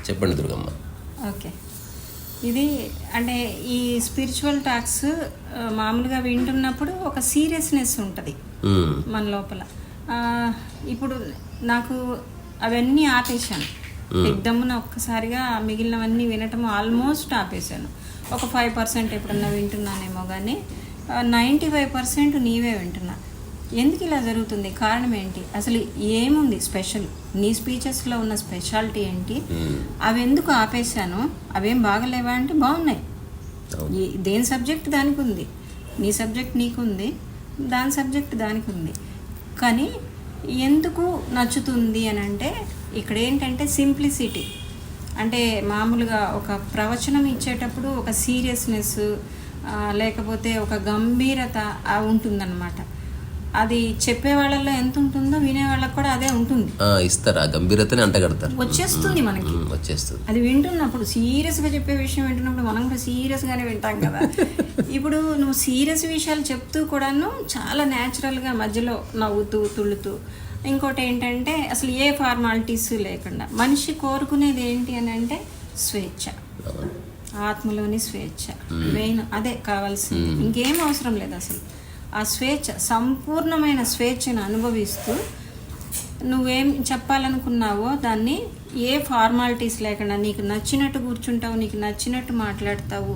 చెప్పండి దుర్గమ్మ. ఓకే, ఇది అంటే ఈ స్పిరిచువల్ టాక్స్ మామూలుగా వింటున్నప్పుడు ఒక సీరియస్నెస్ ఉంటుంది మన లోపల. ఇప్పుడు నాకు అవన్నీ ఆపేశాను ఎగ్దమ్మున, ఒక్కసారిగా మిగిలినవన్నీ వినటం ఆల్మోస్ట్ ఆపేశాను. ఒక 5% ఎప్పుడన్నా వింటున్నానేమో, కానీ 95% నీవే వింటున్నా. ఎందుకు ఇలా జరుగుతుంది? కారణం ఏంటి? అసలు ఏముంది స్పెషల్? నీ స్పీచెస్లో ఉన్న స్పెషాలిటీ ఏంటి? అవి ఎందుకు ఆపేశాను? అవేం బాగలేవా అంటే బాగున్నాయి. దేని సబ్జెక్ట్ దానికి ఉంది, నీ సబ్జెక్ట్ నీకుంది, దాని సబ్జెక్ట్ దానికి ఉంది. కానీ ఎందుకు నచ్చుతుంది అని అంటే, ఇక్కడ ఏంటంటే సింప్లిసిటీ. అంటే మామూలుగా ఒక ప్రవచనం ఇచ్చేటప్పుడు ఒక సీరియస్నెస్ లేకపోతే ఒక గంభీరత ఉంటుందన్నమాట. అది చెప్పే వాళ్ళలో ఎంత ఉంటుందో వినే వాళ్ళకి కూడా అదే ఉంటుంది. ఇస్తారు ఆ గంభీరతని, అంటగడతారు, వచ్చేస్తుంది మనకి, వచ్చేస్తుంది. అది వింటున్నప్పుడు సీరియస్గా చెప్పే విషయం వింటున్నప్పుడు మనం కూడా సీరియస్గానే వింటాం కదా. ఇప్పుడు నువ్వు సీరియస్ విషయాలు చెప్తూ కూడాను చాలా న్యాచురల్గా మధ్యలో నవ్వుతూ తుళ్ళుతూ. ఇంకోటి ఏంటంటే అసలు ఏ ఫార్మాలిటీస్ లేకుండా మనిషి కోరుకునేది ఏంటి అని అంటే స్వేచ్ఛ, ఆత్మలోని స్వేచ్ఛ మెయిన్. అదే కావాల్సింది, ఇంకేం అవసరం లేదు అసలు. ఆ స్వేచ్ఛ, సంపూర్ణమైన స్వేచ్ఛను అనుభవిస్తూ నువ్వేం చెప్పాలనుకున్నావో దాన్ని ఏ ఫార్మాలిటీస్ లేకుండా నీకు నచ్చినట్టు కూర్చుంటావు, నీకు నచ్చినట్టు మాట్లాడతావు,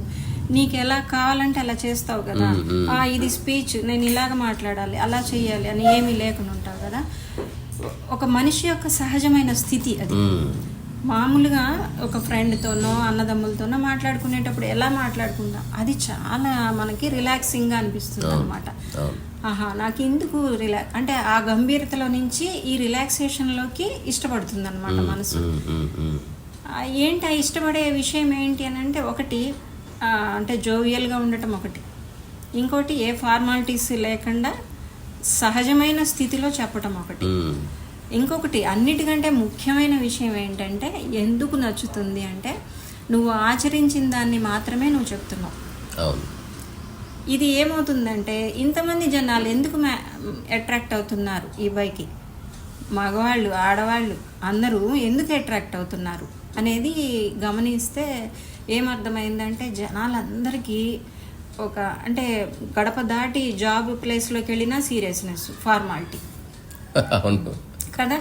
నీకు ఎలా కావాలంటే అలా చేస్తావు కదా. ఇది స్పీచ్, నేను ఇలాగ మాట్లాడాలి, అలా చేయాలి అని ఏమీ లేకుండా ఉంటావు కదా. ఒక మనిషి యొక్క సహజమైన స్థితి అది. మామూలుగా ఒక ఫ్రెండ్తోనో అన్నదమ్ములతోనో మాట్లాడుకునేటప్పుడు ఎలా మాట్లాడుకుంటాం, అది చాలా మనకి రిలాక్సింగ్గా అనిపిస్తుంది అనమాట. నాకు ఎందుకు అంటే ఆ గంభీరతలో నుంచి ఈ రిలాక్సేషన్లోకి ఇష్టపడుతుంది అనమాట మనసు. ఏంటి ఆ ఇష్టపడే విషయం ఏంటి అని అంటే, ఒకటి అంటే జోవియల్గా ఉండటం ఒకటి, ఇంకోటి ఏ ఫార్మాలిటీస్ లేకుండా సహజమైన స్థితిలో చెప్పటం ఒకటి, ఇంకొకటి అన్నిటికంటే ముఖ్యమైన విషయం ఏంటంటే ఎందుకు నచ్చుతుంది అంటే నువ్వు ఆచరించిన దాన్ని మాత్రమే నువ్వు చెప్తున్నావు. ఇది ఏమవుతుందంటే ఇంతమంది జనాలు ఎందుకు అట్రాక్ట్ అవుతున్నారు ఈ బైకి, మగవాళ్ళు ఆడవాళ్ళు అందరూ ఎందుకు అట్రాక్ట్ అవుతున్నారు అనేది గమనిస్తే ఏమర్థమైందంటే జనాలందరికీ ఒక అంటే గడప దాటి జాబ్ ప్లేస్లోకి వెళ్ళినా సీరియస్నెస్, ఫార్మాలిటీ కదా.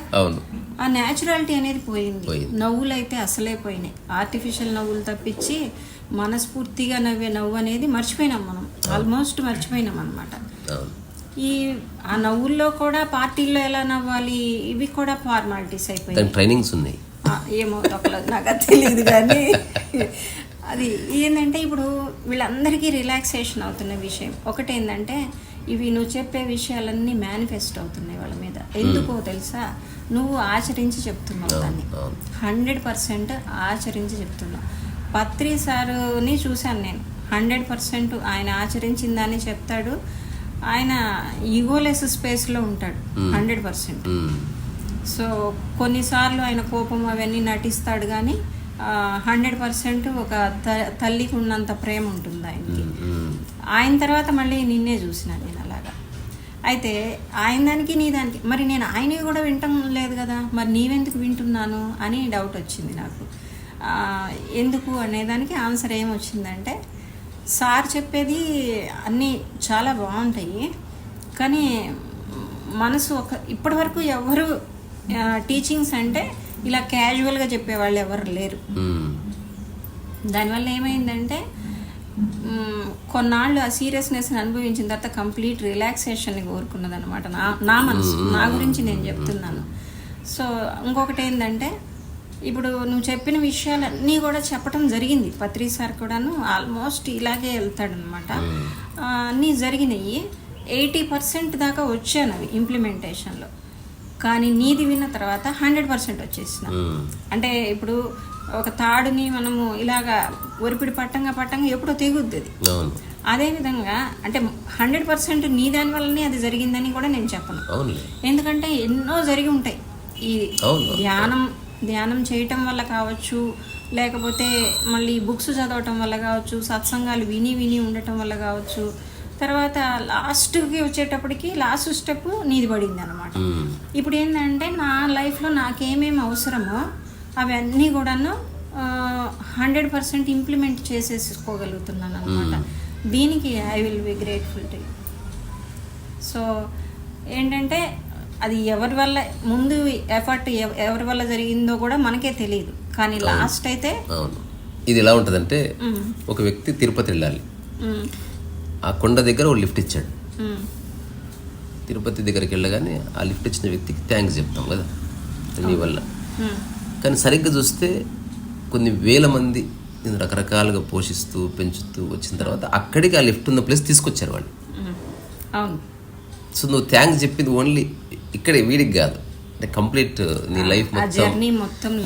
ఆ న్యాచురాలిటీ అనేది పోయింది. నవ్వులు అయితే అసలే పోయినాయి. ఆర్టిఫిషియల్ నవ్వులు తప్పించి మనస్ఫూర్తిగా నవ్వే నవ్వు అనేది మర్చిపోయినాం మనం, ఆల్మోస్ట్ మర్చిపోయినాం అనమాట. ఆ నవ్వుల్లో కూడా పార్టీల్లో ఎలా నవ్వాలి ఇవి కూడా ఫార్మాలిటీస్ అయిపోయాయి. ట్రైనింగ్స్ ఉన్నాయి, ఏమో తప్పలేదు నాకు అది తెలియదు. కానీ అది ఏంటంటే ఇప్పుడు వీళ్ళందరికీ రిలాక్సేషన్ అవుతున్న విషయం ఒకటి ఏంటంటే, ఇవి నువ్వు చెప్పే విషయాలన్నీ మేనిఫెస్ట్ అవుతున్నాయి వాళ్ళ మీద. ఎందుకో తెలుసా? నువ్వు ఆచరించి చెప్తున్నావు దాన్ని, 100% ఆచరించి చెప్తున్నావు. పత్రి సారుని చూశాను నేను, 100% ఆయన ఆచరించిన దాన్ని చెప్తాడు. ఆయన ఈగోలెస్ స్పేస్లో ఉంటాడు 100%. సో కొన్నిసార్లు ఆయన కోపం అవన్నీ నటిస్తాడు, కానీ 100% ఒక తల్లికి ఉన్నంత ప్రేమ ఉంటుంది ఆయనకి. ఆయన తర్వాత మళ్ళీ నిన్నే చూసిన నేను అలాగా. అయితే ఆయన దానికి నీ దానికి మరి నేను ఆయనవి కూడా వింటం లేదు కదా, మరి నీవెందుకు వింటున్నాను అని డౌట్ వచ్చింది నాకు. ఎందుకు అనేదానికి ఆన్సర్ ఏమొచ్చిందంటే, సార్ చెప్పేది అన్నీ చాలా బాగుంటాయి, కానీ మనసు ఇప్పటి వరకు ఎవరు టీచింగ్స్ అంటే ఇలా క్యాజువల్గా చెప్పేవాళ్ళు ఎవరు లేరు. దానివల్ల ఏమైందంటే కొన్నాళ్ళు ఆ సీరియస్నెస్ని అనుభవించిన తర్వాత కంప్లీట్ రిలాక్సేషన్ని కోరుకున్నది అనమాట నా మనసు. నా గురించి నేను చెప్తున్నాను. సో ఇంకొకటి ఏంటంటే, ఇప్పుడు నువ్వు చెప్పిన విషయాలన్నీ కూడా చెప్పడం జరిగింది. పత్రి సార్ కూడాను ఆల్మోస్ట్ ఇలాగే వెళ్తాడనమాట. అన్నీ జరిగినాయి. 80% దాకా వచ్చాను అవి ఇంప్లిమెంటేషన్లో. కానీ నీది విన్న తర్వాత 100% వచ్చేసిన. అంటే ఇప్పుడు ఒక తాడుని మనము ఇలాగా ఒరిపిడి పట్టంగా ఎప్పుడో తెగుద్ది అది. అదేవిధంగా అంటే 100% నీ దాని వల్లనే అది జరిగిందని కూడా నేను చెప్పను. ఎందుకంటే ఎన్నో జరిగి ఉంటాయి. ఈ ధ్యానం చేయటం వల్ల కావచ్చు, లేకపోతే మళ్ళీ బుక్స్ చదవటం వల్ల కావచ్చు, సత్సంగాలు విని ఉండటం వల్ల కావచ్చు, తర్వాత లాస్ట్కి వచ్చేటప్పటికి లాస్ట్ స్టెప్ నీది పడింది అనమాట. ఇప్పుడు ఏంటంటే నా లైఫ్లో నాకేమేమి అవసరమో అవన్నీ కూడాను 100% ఇంప్లిమెంట్ చేసేసుకోగలుగుతున్నాను అనమాట. దీనికి I will be grateful to you. So ఏంటంటే అది ఎవరి వల్ల ముందు ఎఫర్ట్ ఎవరి వల్ల జరిగిందో కూడా మనకే తెలియదు, కానీ లాస్ట్ అయితే ఇది ఎలా ఉంటుందంటే ఒక వ్యక్తి తిరుపతి వెళ్ళాలి, ఆ కొండ దగ్గర ఒక లిఫ్ట్ ఇచ్చాడు. తిరుపతి దగ్గరికి వెళ్ళగానే ఆ లిఫ్ట్ ఇచ్చిన వ్యక్తికి థ్యాంక్స్ చెప్తాం కదా నీ వల్ల. కానీ సరిగ్గా చూస్తే కొన్ని వేల మంది రకరకాలుగా పోషిస్తూ పెంచుతూ వచ్చిన తర్వాత అక్కడికి ఆ లిఫ్ట్ ఉన్న ప్లేస్ తీసుకొచ్చారు వాళ్ళు. సో నువ్వు థ్యాంక్స్ చెప్పింది ఓన్లీ ఇక్కడే వీడికి కాదు, అంటే కంప్లీట్ నీ లైఫ్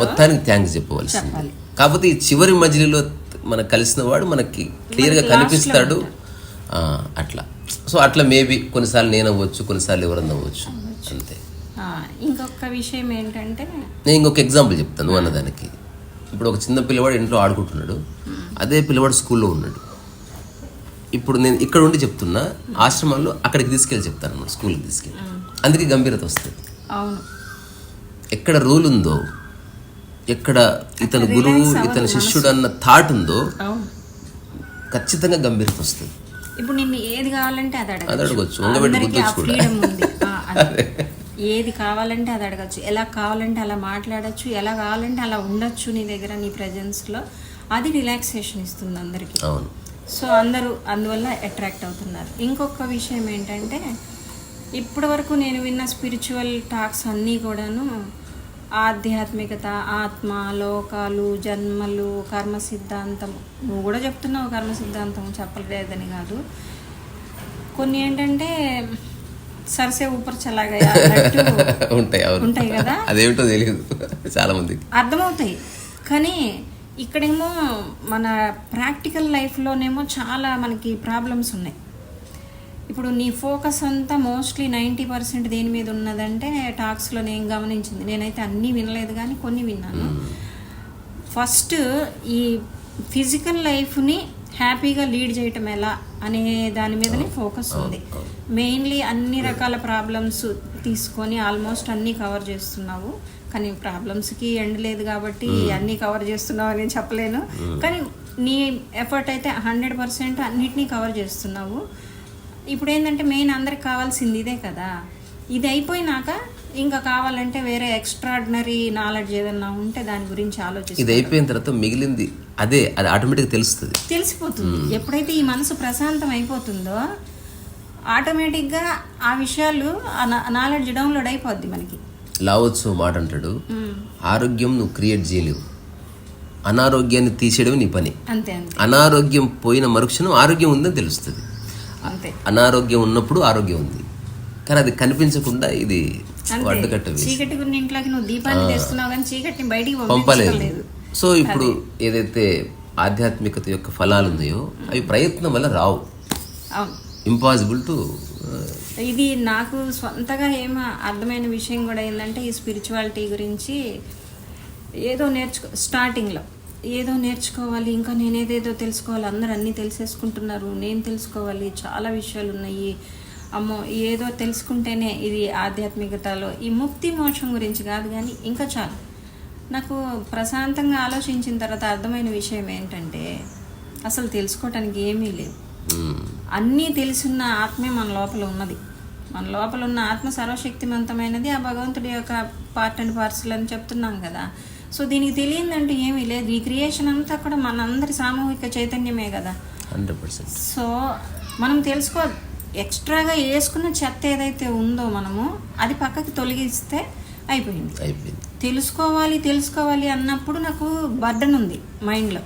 మొత్తానికి థ్యాంక్స్ చెప్పవలసింది. కాకపోతే ఈ చివరి మజిలీలో మనకు కలిసిన వాడు మనకి క్లియర్గా కనిపిస్తాడు అట్లా. సో అట్లా మేబీ కొన్నిసార్లు నేను అవ్వచ్చు, కొన్నిసార్లు ఎవరన్నా అవ్వచ్చు, అంతే. ఇంకొక విషయం ఏంటంటే నేను ఇంకొక ఎగ్జాంపుల్ చెప్తాను నువ్వు అన్నదానికి. ఇప్పుడు ఒక చిన్న పిల్లవాడు ఇంట్లో ఆడుకుంటున్నాడు, అదే పిల్లవాడు స్కూల్లో ఉన్నాడు. ఇప్పుడు నేను ఇక్కడ ఉండి చెప్తున్నా, ఆశ్రమాల్లో అక్కడికి తీసుకెళ్ళి చెప్తాను అన్నమాట, స్కూల్కి తీసుకెళ్ళి. అందుకే గంభీరత వస్తుంది. ఎక్కడ రూల్ ఉందో, ఎక్కడ ఇతను గురువు ఇతను శిష్యుడు అన్న థాట్ ఉందో ఖచ్చితంగా గంభీరత వస్తుంది. ఇప్పుడు నిన్ను ఏది కావాలంటే అది అడగచ్చు, ఏది కావాలంటే అది అడగచ్చు, ఎలా కావాలంటే అలా మాట్లాడచ్చు, ఎలా కావాలంటే అలా ఉండొచ్చు నీ దగ్గర, నీ ప్రెజెన్స్లో. అది రిలాక్సేషన్ ఇస్తుంది అందరికీ. అవును. సో అందరూ అందువల్ల అట్రాక్ట్ అవుతున్నారు. ఇంకొక విషయం ఏంటంటే ఇప్పటి వరకు నేను విన్న స్పిరిచువల్ టాక్స్ అన్నీ కూడాను ఆధ్యాత్మికత, ఆత్మ, లోకాలు, జన్మలు, కర్మ సిద్ధాంతం. నువ్వు కూడా చెప్తున్నావు కర్మ సిద్ధాంతం, చెప్పలేదని కాదు. కొన్ని ఏంటంటే సరసే ఊపర్ చలాగా ఉంటాయి కదా, అదేమిటో తెలియదు చాలా మందికి అర్థమవుతాయి. కానీ ఇక్కడేమో మన ప్రాక్టికల్ లైఫ్లోనేమో చాలా మనకి ప్రాబ్లమ్స్ ఉన్నాయి. ఇప్పుడు నీ ఫోకస్ అంతా మోస్ట్లీ 90% దేని మీద ఉన్నదంటే టాక్స్లో నేను గమనించింది. నేనైతే అన్నీ వినలేదు కానీ కొన్ని విన్నాను. ఫస్ట్ ఈ ఫిజికల్ లైఫ్ని హ్యాపీగా లీడ్ చేయటం ఎలా అనే దాని మీదనే ఫోకస్ ఉంది. మెయిన్లీ అన్ని రకాల ప్రాబ్లమ్స్ తీసుకొని ఆల్మోస్ట్ అన్నీ కవర్ చేస్తున్నావు. కానీ ప్రాబ్లమ్స్కి ఎండ్ లేదు కాబట్టి అన్నీ కవర్ చేస్తున్నావు అని చెప్పలేను. కానీ నీ ఎఫర్ట్ అయితే 100% అన్నిటినీ కవర్ చేస్తున్నావు. ఇప్పుడు ఏంటంటే మెయిన్ అందరికి కావాల్సింది ఇదే కదా. ఇది అయిపోయినాక ఇంకా కావాలంటే వేరే ఎక్స్ట్రాడినరీ నాలెడ్జ్ ఏదన్నా ఉంటే దాని గురించి ఆలోచిస్తాను. ఇది అయిపోయిన తర్వాత మిగిలింది అది ఆటోమేటిక్గా తెలిసిపోతుంది. ఎప్పుడైతే ఈ మనసు ప్రశాంతం అయిపోతుందో ఆటోమేటిక్గా ఆ విషయాలు నాలెడ్జ్ డౌన్లోడ్ అయిపోద్ది మనకి. లావోత్సో మాట అంటాడు, ఆరోగ్యం నువ్వు క్రియేట్ చేయలేవు, అనారోగ్యాన్ని తీసేయడం నీ పని. అంతే. అనారోగ్యం పోయిన మరుక్షణం ఆరోగ్యం ఉందని తెలుస్తుంది. అనారోగ్యం ఉన్నప్పుడు ఆరోగ్యం ఉంది, కానీ అది కనిపించకుండా ఇది చీకటి ఇంట్లోకి నువ్వు దీపాన్ని తెస్తున్నావు కానీ చీకటిని బయటికి పంపలేదు. సో ఇప్పుడు ఏదైతే ఆధ్యాత్మికత యొక్క ఫలాలు ఉన్నాయో అవి ప్రయత్నం వల్ల రావు, ఇంపాసిబుల్ టు. ఇది నాకు స్వంతగా ఏమో అర్థమైన విషయం కూడా ఏంటంటే ఈ స్పిరిచువాలిటీ గురించి స్టార్టింగ్లో ఏదో నేర్చుకోవాలి, ఇంకా నేనేదేదో తెలుసుకోవాలి, అందరూ అన్నీ తెలిసేసుకుంటున్నారు, నేను తెలుసుకోవాలి, చాలా విషయాలు ఉన్నాయి, అమ్మో ఏదో తెలుసుకుంటేనే ఇది ఆధ్యాత్మికతలో ఈ ముక్తి మోక్షం గురించి కాదు కానీ ఇంకా చాలు. నాకు ప్రశాంతంగా ఆలోచించిన తర్వాత అర్థమైన విషయం ఏంటంటే అసలు తెలుసుకోవటానికి ఏమీ లేవు. అన్నీ తెలుసున్న ఆత్మే మన లోపల ఉన్నది. మన లోపల ఉన్న ఆత్మ సర్వశక్తివంతమైనది, ఆ భగవంతుడి యొక్క పార్ట్ అండ్ పార్సల్ అని చెప్తున్నాం కదా. సో దీనికి తెలియదంటూ ఏమీ లేదు. ఈ క్రియేషన్ అంతా కూడా మనందరి సామూహిక చైతన్యమే కదా, 100%. సో మనం ఎక్స్ట్రాగా వేసుకున్న చెత్త ఏదైతే ఉందో మనము అది పక్కకి తొలగిస్తే అయిపోయింది. తెలుసుకోవాలి అన్నప్పుడు నాకు బర్డన్ ఉంది మైండ్లో.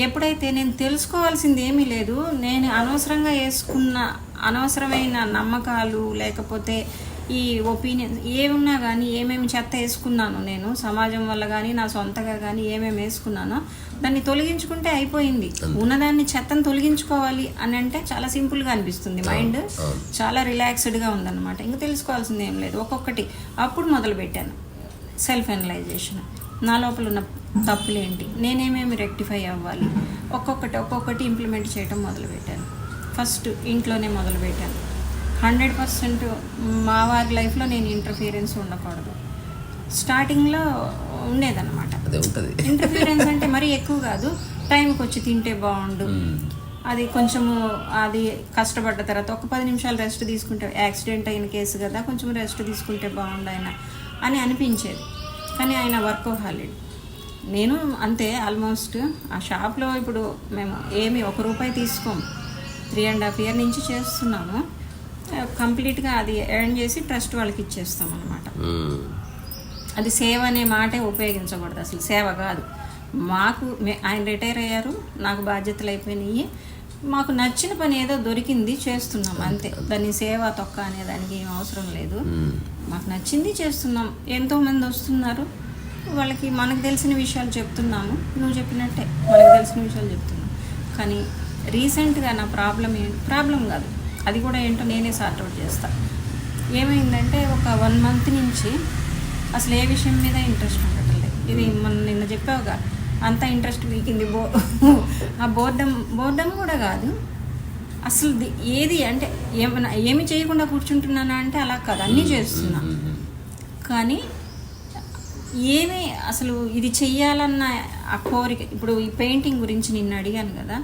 ఎప్పుడైతే నేను తెలుసుకోవాల్సింది ఏమీ లేదు, నేను అనవసరంగా వేసుకున్న అనవసరమైన నమ్మకాలు లేకపోతే ఈ ఒపీనియన్స్ ఏమున్నా కానీ ఏమేమి చెత్త వేసుకున్నాను నేను సమాజం వల్ల కానీ నా సొంతగా కానీ ఏమేమి వేసుకున్నానో దాన్ని తొలగించుకుంటే అయిపోయింది. ఉన్నదాన్ని చెత్తను తొలగించుకోవాలి అని అంటే చాలా సింపుల్గా అనిపిస్తుంది, మైండ్ చాలా రిలాక్స్డ్గా ఉందన్నమాట. ఇంకా తెలుసుకోవాల్సింది ఏం లేదు. ఒక్కొక్కటి అప్పుడు మొదలుపెట్టాను సెల్ఫ్ అనలైజేషన్. నా లోపల ఉన్న తప్పులేంటి, నేనేమేమి రెక్టిఫై అవ్వాలి, ఒక్కొక్కటి ఇంప్లిమెంట్ చేయడం మొదలుపెట్టాను. ఫస్ట్ ఇంట్లోనే మొదలుపెట్టాను. 100% మా వారి లైఫ్లో నేను ఇంటర్ఫీరెన్స్ ఉండకూడదు. స్టార్టింగ్లో ఉండేదన్నమాట. అదే ఉంటుంది. ఇంటర్ఫీరెన్స్ అంటే మరీ ఎక్కువ కాదు, టైంకి వచ్చి తింటే బాగుండు, అది కొంచెము అది కష్టపడ్డ తర్వాత ఒక 10 నిమిషాలు రెస్ట్ తీసుకుంటే, యాక్సిడెంట్ అయిన కేసు కదా కొంచెం రెస్ట్ తీసుకుంటే బాగుండు ఆయన అని అనిపించేది. కానీ ఆయన వర్కోహాలిడ్, నేను అంతే. ఆల్మోస్ట్ ఆ షాప్లో ఇప్పుడు మేము ఏమి ₹1 తీసుకోము, 3.5 years నుంచి చేస్తున్నాము. కంప్లీట్గా అది ఎర్న్ చేసి ట్రస్ట్ వాళ్ళకి ఇచ్చేస్తాం అన్నమాట. అది సేవ అనే మాటే ఉపయోగించకూడదు, అసలు సేవ కాదు. మాకు ఆయన రిటైర్ అయ్యారు, నాకు బాధ్యతలు అయిపోయినాయి, మాకు నచ్చిన పని ఏదో దొరికింది చేస్తున్నాం అంతే. దాన్ని సేవ తొక్క అనే దానికి ఏం అవసరం లేదు. మాకు నచ్చింది చేస్తున్నాం. ఎంతోమంది వస్తున్నారు, వాళ్ళకి మనకు తెలిసిన విషయాలు చెప్తున్నాము, నువ్వు చెప్పినట్టే మనకు తెలిసిన విషయాలు చెప్తున్నాం. కానీ రీసెంట్గా నా ప్రాబ్లం కాదు, అది కూడా ఏంటో నేనే సార్ట్అవుట్ చేస్తాను. ఏమైందంటే ఒక 1 month నుంచి అసలు ఏ విషయం మీద ఇంట్రెస్ట్ ఉండటం లేదు. ఇది నిన్న చెప్పావుగా, అంత ఇంట్రెస్ట్ వీకింది. ఆ బోర్డం కూడా కాదు అసలు. ఏది అంటే ఏమి చేయకుండా కూర్చుంటున్నానా అంటే అలా కాదు, అన్నీ చేస్తున్నా. కానీ ఏమి అసలు ఇది చెయ్యాలన్న ఆ కోరిక, ఇప్పుడు ఈ పెయింటింగ్ గురించి నిన్ను అడిగాను కదా,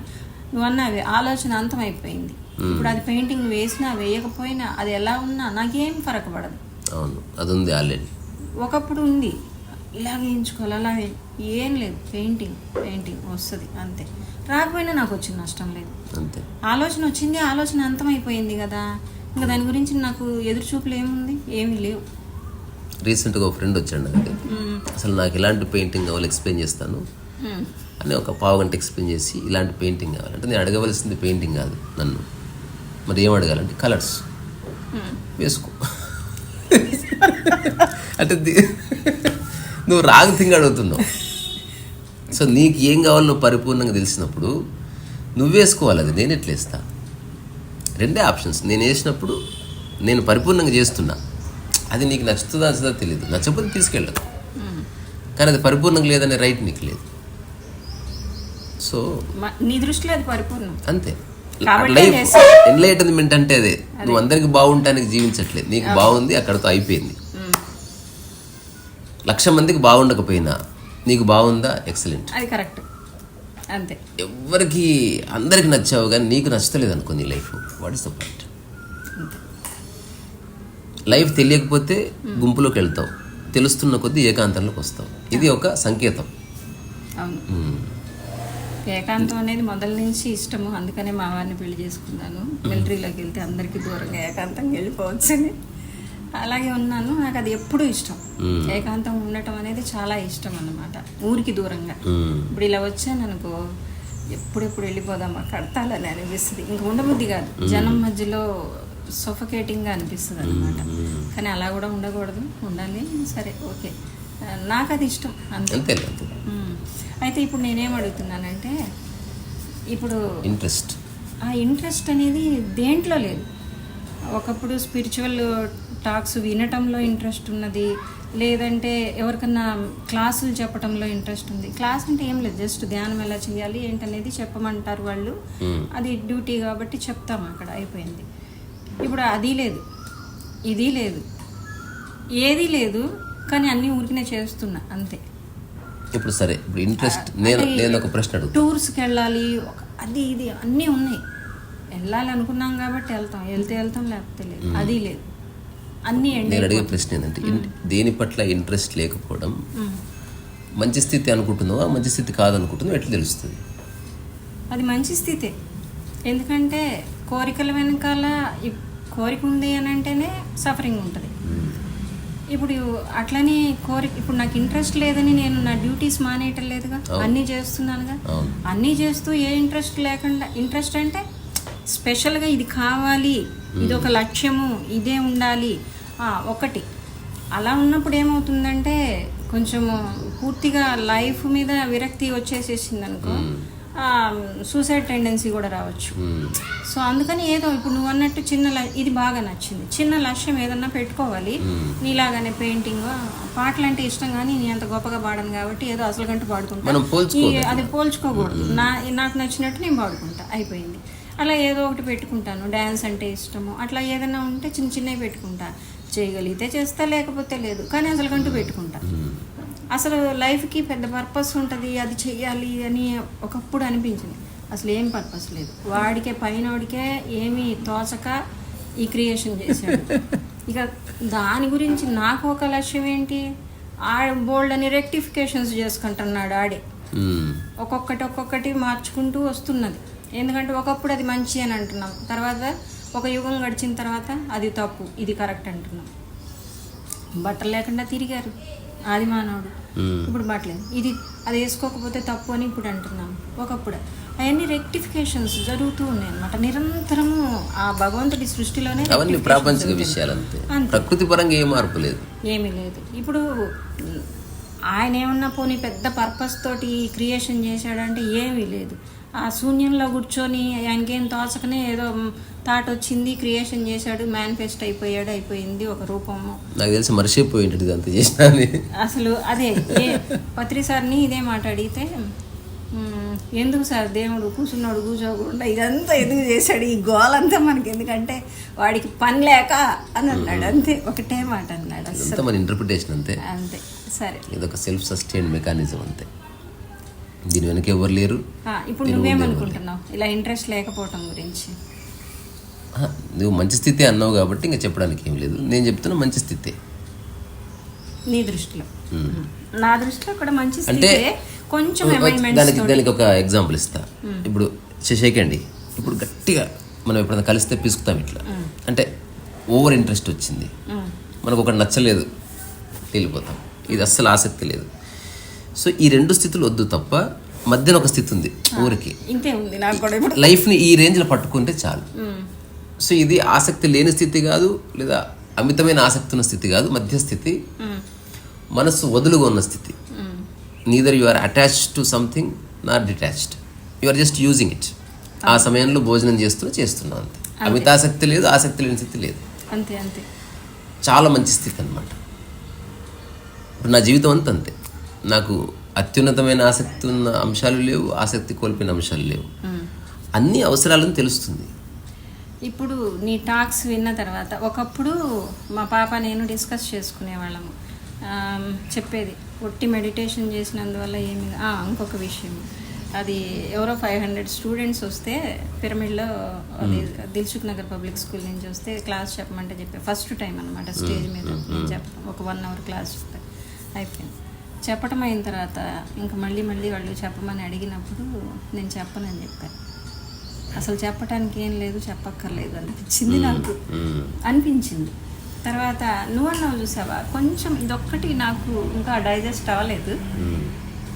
నువ్వు అన్నవి ఆలోచన అంతమైపోయింది. ఇప్పుడు అది పెయింటింగ్ వేసినా వేయకపోయినా అది ఎలా ఉన్నా నాకేం ఫరక పడదు. అవును, అది ఉంది ఆల్రెడీ. ఒకప్పుడు ఉంది, ఇలా వేయించుకోవాలి అలా ఏం లేదు, పెయింటింగ్ వస్తుంది అంతే. రాకపోయినా నాకు వచ్చిన నష్టం లేదు అంతే. ఆలోచన వచ్చింది, ఆలోచన అంతమైపోయింది కదా, ఇంకా దాని గురించి నాకు ఎదురు చూపులు ఏముంది, ఏమీ లేవు. రీసెంట్గా ఒక ఫ్రెండ్ వచ్చాడు నా దగ్గర, అసలు నాకు ఇలాంటి పెయింటింగ్ కావాలి ఎక్స్ప్లెయిన్ చేస్తాను అని ఒక 15 గంట ఎక్స్ప్లెయిన్ చేసి, ఇలాంటి పెయింటింగ్ కావాలంటే నేను అడగవలసింది పెయింటింగ్ కాదు నన్ను, మరి ఏం అడగాలంటే కలర్స్ వేసుకో అంటే నువ్వు రాంగ్ థింగ్ అడుగుతున్నావు. సో నీకు ఏం కావాలో నువ్వు పరిపూర్ణంగా తెలిసినప్పుడు నువ్వు వేసుకోవాలి, అది నేను ఎట్లా వేస్తా? 2 ఆప్షన్స్. నేను వేసినప్పుడు నేను పరిపూర్ణంగా చేస్తున్నా, అది నీకు నచ్చుతుందా నచ్చుతుందో తెలియదు, నచ్చకపోతే తీసుకెళ్ళదు. కానీ అది పరిపూర్ణంగా లేదనే రైట్ నీకు లేదు. సో నీ దృష్టిలో అది పరిపూర్ణం అంతే. లైఫ్ ఎన్లైటన్మెంట్ అంటే అదే, నువ్వు అందరికి బాగుంటానికి జీవించట్లేదు, నీకు బాగుంది అక్కడతో అయిపోయింది. 1,00,000 మందికి బాగుండకపోయినా నీకు బాగుందా, ఎక్సలెంట్, అది కరెక్ట్ అంతే. ఎవరికి అందరికి నచ్చావు కానీ నీకు నచ్చలేదు అనుకో నీ life, what is the point? Life తెలియకపోతే గుంపులోకి వెళ్తావు, తెలుస్తున్న కొద్దీ ఏకాంతంలోకి వస్తావు. ఇది ఒక సంకేతం. అవును, ఏకాంతం అనేది మొదల నుంచి ఇష్టము, అందుకనే మా వారిని పెళ్లి చేసుకున్నాను. మిలిటరీలోకి వెళ్తే అందరికీ దూరంగా ఏకాంతంగా వెళ్ళిపోవచ్చని అలాగే ఉన్నాను. నాకు అది ఎప్పుడూ ఇష్టం, ఏకాంతం ఉండటం అనేది చాలా ఇష్టం అన్నమాట, ఊరికి దూరంగా. ఇప్పుడు ఇలా వచ్చాను అనుకో, ఎప్పుడెప్పుడు వెళ్ళిపోదామా కడతాలని అనిపిస్తుంది, ఇంక ఉండబుద్ధి కాదు, జనం మధ్యలో సఫోకేటింగ్గా అనిపిస్తుంది అనమాట. కానీ అలా కూడా ఉండకూడదు, ఉండాలి. సరే ఓకే, నాకు అది ఇష్టం అంతే. అయితే ఇప్పుడు నేనేం అడుగుతున్నానంటే, ఇప్పుడు ఆ ఇంట్రెస్ట్ అనేది దేంట్లో లేదు. ఒకప్పుడు స్పిరిచువల్ టాక్స్ వినటంలో ఇంట్రెస్ట్ ఉన్నది, లేదంటే ఎవరికన్నా క్లాసులు చెప్పడంలో ఇంట్రెస్ట్ ఉంది. క్లాస్ అంటే ఏం లేదు, జస్ట్ ధ్యానం ఎలా చేయాలి ఏంటనేది చెప్పమంటారు వాళ్ళు, అది డ్యూటీ కాబట్టి చెప్తాము, అక్కడ అయిపోయింది. ఇప్పుడు అది లేదు, ఇది లేదు, ఏది లేదు, కానీ అన్నీ ఊరికినే చేస్తున్నా అంతే. ఇప్పుడు సరే, ఇప్పుడు ఇంట్రెస్ట్, నేను ఒక ప్రశ్న అడుగుతా. టూర్స్కి వెళ్ళాలి, అది ఇది అన్నీ ఉన్నాయి, వెళ్ళాలి అనుకున్నాం కాబట్టి వెళ్తాం, లేకపోతే లేదు, అది లేదు, అన్నీ. నేను అడిగే ప్రశ్న ఏంటంటే, దేని పట్ల ఇంట్రెస్ట్ లేకపోవడం మంచి స్థితి అనుకుంటున్నావా, మంచి స్థితి కాదనుకుంటున్నావు, ఎట్లా తెలుస్తుంది? అది మంచి స్థితే, ఎందుకంటే కోరికల వెనకాల కోరిక ఉంది అని అంటేనే సఫరింగ్ ఉంటుంది. ఇప్పుడు అట్లని ఇప్పుడు నాకు ఇంట్రెస్ట్ లేదని నేను నా డ్యూటీస్ మానేయటం లేదుగా, అన్నీ చేస్తున్నానుగా. అన్నీ చేస్తూ ఏ ఇంట్రెస్ట్ లేకుండా, ఇంట్రెస్ట్ అంటే స్పెషల్గా ఇది కావాలి, ఇది ఒక లక్ష్యము, ఇదే ఉండాలి ఒకటి. అలా ఉన్నప్పుడు ఏమవుతుందంటే కొంచెం పూర్తిగా లైఫ్ మీద విరక్తి వచ్చేసేసింది అనుకో, సూసైడ్ టెండెన్సీ కూడా రావచ్చు. సో అందుకని ఏదో ఇప్పుడు నువ్వు అన్నట్టు ఇది బాగా నచ్చింది, చిన్న లక్ష్యం ఏదన్నా పెట్టుకోవాలి. నీలాగానే పెయింటింగ్, పాటలు అంటే ఇష్టం కానీ నేను అంత గొప్పగా పాడను కాబట్టి ఏదో అసలు గంట పాడుకుంటా, అది పోల్చుకోకూడదు. నాకు నచ్చినట్టు నేను పాడుకుంటా, అయిపోయింది. అలా ఏదో ఒకటి పెట్టుకుంటాను. డ్యాన్స్ అంటే ఇష్టము, అట్లా ఏదైనా ఉంటే చిన్న చిన్నవి పెట్టుకుంటా. చేయగలిగితే చేస్తా, లేకపోతే లేదు. కానీ అసలుకంటూ పెట్టుకుంటా. అసలు లైఫ్కి పెద్ద పర్పస్ ఉంటుంది, అది చెయ్యాలి అని ఒకప్పుడు అనిపించింది. అసలు ఏం పర్పస్ లేదు. వాడికే పైనోడికే ఏమీ తోచక ఈ క్రియేషన్ చేశాడు. ఇక దాని గురించి నాకు ఒక లక్ష్యం ఏంటి, బోల్డ్ అని రెక్టిఫికేషన్స్ చేసుకుంటున్నాడు ఆడే. ఒక్కొక్కటి మార్చుకుంటూ వస్తున్నది. ఎందుకంటే ఒకప్పుడు అది మంచి అని అంటున్నాం, తర్వాత ఒక యుగం గడిచిన తర్వాత అది తప్పు, ఇది కరెక్ట్ అంటున్నాం. బట్టలు లేకుండా తిరిగారు ఆది మానవుడు, ఇప్పుడు బట్టలేదు, ఇది అది వేసుకోకపోతే తప్పు అని ఇప్పుడు అంటున్నాం. ఒకప్పుడు అవన్నీ రెక్టిఫికేషన్స్ జరుగుతూ ఉన్నాయి అన్నమాట నిరంతరము. ఆ భగవంతుడి సృష్టిలోనే అవన్నీ ప్రాపంచిక విషయాలు అంతే, ప్రకృతి పరంగా ఏ మార్పు లేదు, ఏమీ లేదు. ఇప్పుడు ఆయన ఏమన్నా పోనీ పెద్ద పర్పస్ తోటి క్రియేషన్ చేశాడంటే ఏమీ లేదు. ఆ శూన్యంలో కూర్చొని ఆయనకేం తోచకనే ఏదో థాట్ వచ్చింది, క్రియేషన్ చేశాడు, మేనిఫెస్ట్ అయిపోయింది ఒక రూపము. నాకు తెలిసి మర్చిపోయింది అంత చేసిన. అసలు అదే పత్రి సార్ని ఇదే మాట అడిగితే, ఎందుకు సార్ దేవుడు కూర్చున్నాడు కూర్చోకుండా ఇదంతా ఎందుకు చేశాడు, ఈ గోలంతా మనకి ఎందుకంటే వాడికి పని లేక అని అన్నాడు. అంతే, ఒకటే మాట అన్నాడు. అసలు మన ఇంటర్ప్రిటేషన్ అంతే. అంతే, సరే, ఇదొక సెల్ఫ్ సస్టైన్ మెకానిజం అంతే, దీని వెనక ఎవరు లేరు. ఇప్పుడు నువ్వేమనుకుంటున్నావు ఇలా ఇంట్రెస్ట్ లేకపోవటం గురించి? నువ్వు మంచి స్థితి అన్నావు కాబట్టి ఇంకా చెప్పడానికి ఏం లేదు. నేను చెప్తున్నా మంచి స్థితి నీ దృష్టిలో. నా దృష్టిలో కూడా మంచి అంటే కొంచెం దానికి ఒక ఎగ్జాంపుల్ ఇస్తా. ఇప్పుడు శశేకండి, ఇప్పుడు గట్టిగా మనం ఎప్పుడైనా కలిస్తే పిసుకుతాం ఇట్లా, అంటే ఓవర్ ఇంట్రెస్ట్ వచ్చింది, మనకు ఒకటి నచ్చలేదు, వెళ్ళిపోతాం, ఇది అస్సలు ఆసక్తి లేదు. సో ఈ రెండు స్థితులు వద్దు తప్ప మధ్యన ఒక స్థితి ఉంది ఊరికి, లైఫ్ని ఈ రేంజ్లో పట్టుకుంటే చాలు. సో ఇది ఆసక్తి లేని స్థితి కాదు, లేదా అమితమైన ఆసక్తి ఉన్న స్థితి కాదు, మధ్య స్థితి, మనసు వదులుగా ఉన్న స్థితి. Neither you are attached to something not detached, you are just using it. ఆ సమయంలో భోజనం చేస్తున్నావు అంతే. అమితాసక్తి లేదు, ఆసక్తి లేని స్థితి లేదు, అంతే అంతే. చాలా మంచి స్థితి అనమాట. ఇప్పుడు నా జీవితం అంతా అంతే. నాకు అత్యున్నతమైన ఆసక్తి ఉన్న అంశాలు లేవు, ఆసక్తి కోల్పోయిన అంశాలు లేవు. అన్ని అవసరాలను తెలుస్తుంది. ఇప్పుడు నీ టాక్స్ విన్న తర్వాత, ఒకప్పుడు మా పాప నేను డిస్కస్ చేసుకునేవాళ్ళము. చెప్పేది ఒట్టి మెడిటేషన్ చేసినందువల్ల ఏమి. ఇంకొక విషయం, అది ఎవరో 500 స్టూడెంట్స్ వస్తే పిరమిడ్లో, అది దిల్సుఖ్ నగర్ పబ్లిక్ స్కూల్ నుంచి వస్తే క్లాస్ చెప్పమంటే ఫస్ట్ టైం అనమాట స్టేజ్ మీద నేను చెప్పడం. ఒక 1 hour క్లాస్ అయిపోయింది. చెప్పటం అయిన తర్వాత ఇంకా మళ్ళీ వాళ్ళు చెప్పమని అడిగినప్పుడు నేను చెప్పనని చెప్పాను. అసలు చెప్పటానికి ఏం లేదు, చెప్పక్కర్లేదు అనిపించింది నాకు, అనిపించింది. తర్వాత నువ్వన్నావు చూసావా, కొంచెం ఇదొక్కటి నాకు ఇంకా డైజెస్ట్ అవ్వలేదు.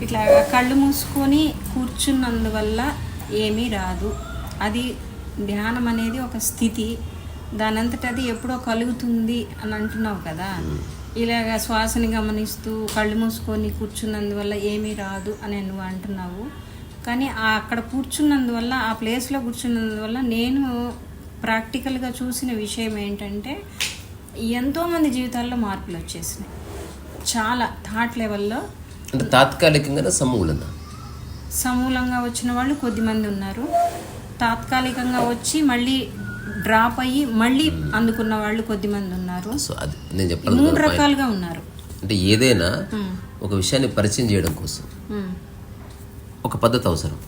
ఇట్లా కళ్ళు మూసుకొని కూర్చున్నందువల్ల ఏమీ రాదు, అది ధ్యానం అనేది ఒక స్థితి, దానంతట అది ఎప్పుడో కలుగుతుంది అని అంటున్నావు కదా. ఇలాగ శ్వాసని గమనిస్తూ కళ్ళు మూసుకొని కూర్చున్నందువల్ల ఏమీ రాదు అని నువ్వు అంటున్నావు. కానీ అక్కడ కూర్చున్నందువల్ల, ఆ ప్లేస్లో కూర్చున్నందువల్ల నేను ప్రాక్టికల్గా చూసిన విషయం ఏంటంటే, ఎంతోమంది జీవితాల్లో మార్పులు వచ్చేసినాయి. చాలా థాట్ లెవెల్లో. అంటే తాత్కాలికంగా సమూలంగా వచ్చిన వాళ్ళు కొద్దిమంది ఉన్నారు, తాత్కాలికంగా వచ్చి మళ్ళీ డ్రాప్ అయ్యి మళ్ళీ అందుకున్న వాళ్ళు కొద్దిమంది ఉన్నారు. సో అది నేను చెప్పాలి, 3 రకాలుగా ఉన్నారు. అంటే ఏదైనా ఒక విషయాన్ని పరిచయం చేయడం కోసం ఒక పద్ధతి అవసరం.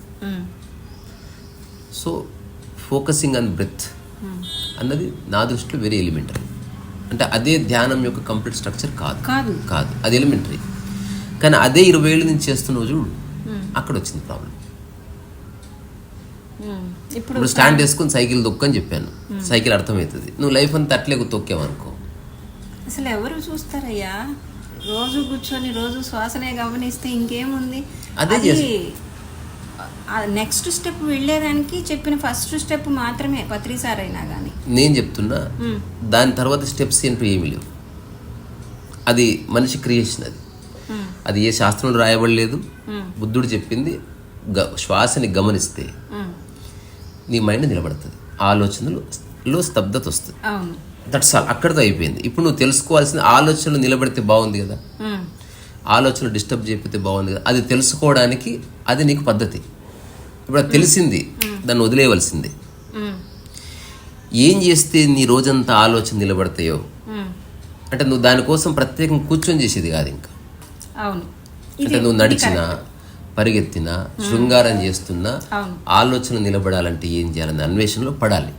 సో ఫోకసింగ్ ఆన్ బ్రెత్ అన్నది నా దృష్టిలో వెరీ ఎలిమెంటరీ. అంటే అదే ధ్యానం యొక్క కంప్లీట్ స్ట్రక్చర్ కాదు, అది ఎలిమెంటరీ. కానీ అదే 20 ఏళ్ళ నుంచి చేస్తున్నావు చూడు, అక్కడ వచ్చింది ప్రాబ్లం. ఇప్పుడు స్టాండ్ వేసుకుని సైకిల్ తొక్కని చెప్పాను, సైకిల్ అర్థమవుతుంది. నువ్వు లైఫ్ అంతా అట్లే తొక్కావనుకో, అసలు ఎవరు చూస్తారయ్యా? రోజు కూర్చొని రోజు శ్వాసనే గమనిస్తే ఇంకేముంది. అది నెక్స్ట్ స్టెప్ వెళ్ళేదానికి చెప్పిన ఫస్ట్ స్టెప్ మాత్రమే పత్రి సార్ అయినా కానీ నేను చెప్తున్నా. దాని తర్వాత స్టెప్స్ ఏంటో ఏమీ లేవు. అది మనిషి క్రియేషన్. అది ఏ శాస్త్రంలో రాయబడలేదు. బుద్ధుడు చెప్పింది, శ్వాసని గమనిస్తే నీ మైండ్ నిలబడుతుంది, ఆలోచనలో స్తబ్దత వస్తుంది. దట్స్ ఆల్, అక్కడితో అయిపోయింది. ఇప్పుడు నువ్వు తెలుసుకోవాల్సిన ఆలోచనలు నిలబడితే బాగుంది కదా, ఆలోచనలు డిస్టర్బ్ చేయకపోతే బాగుంది కదా. అది తెలుసుకోవడానికి అది నీకు పద్ధతి. ఇప్పుడు అది తెలిసింది, దాన్ని వదిలేయవలసింది. ఏం చేస్తే నీ రోజంతా ఆలోచన నిలబడతాయో అంటే నువ్వు దానికోసం ప్రత్యేకంగా కూర్చొని చేసేది కాదు ఇంకా. అవును. అంటే నువ్వు నడిచినా పరిగెత్తినా శృంగారం చేస్తున్నా ఆలోచన నిలబడాలంటే ఏం చేయాలని అన్వేషణలో పడాలి.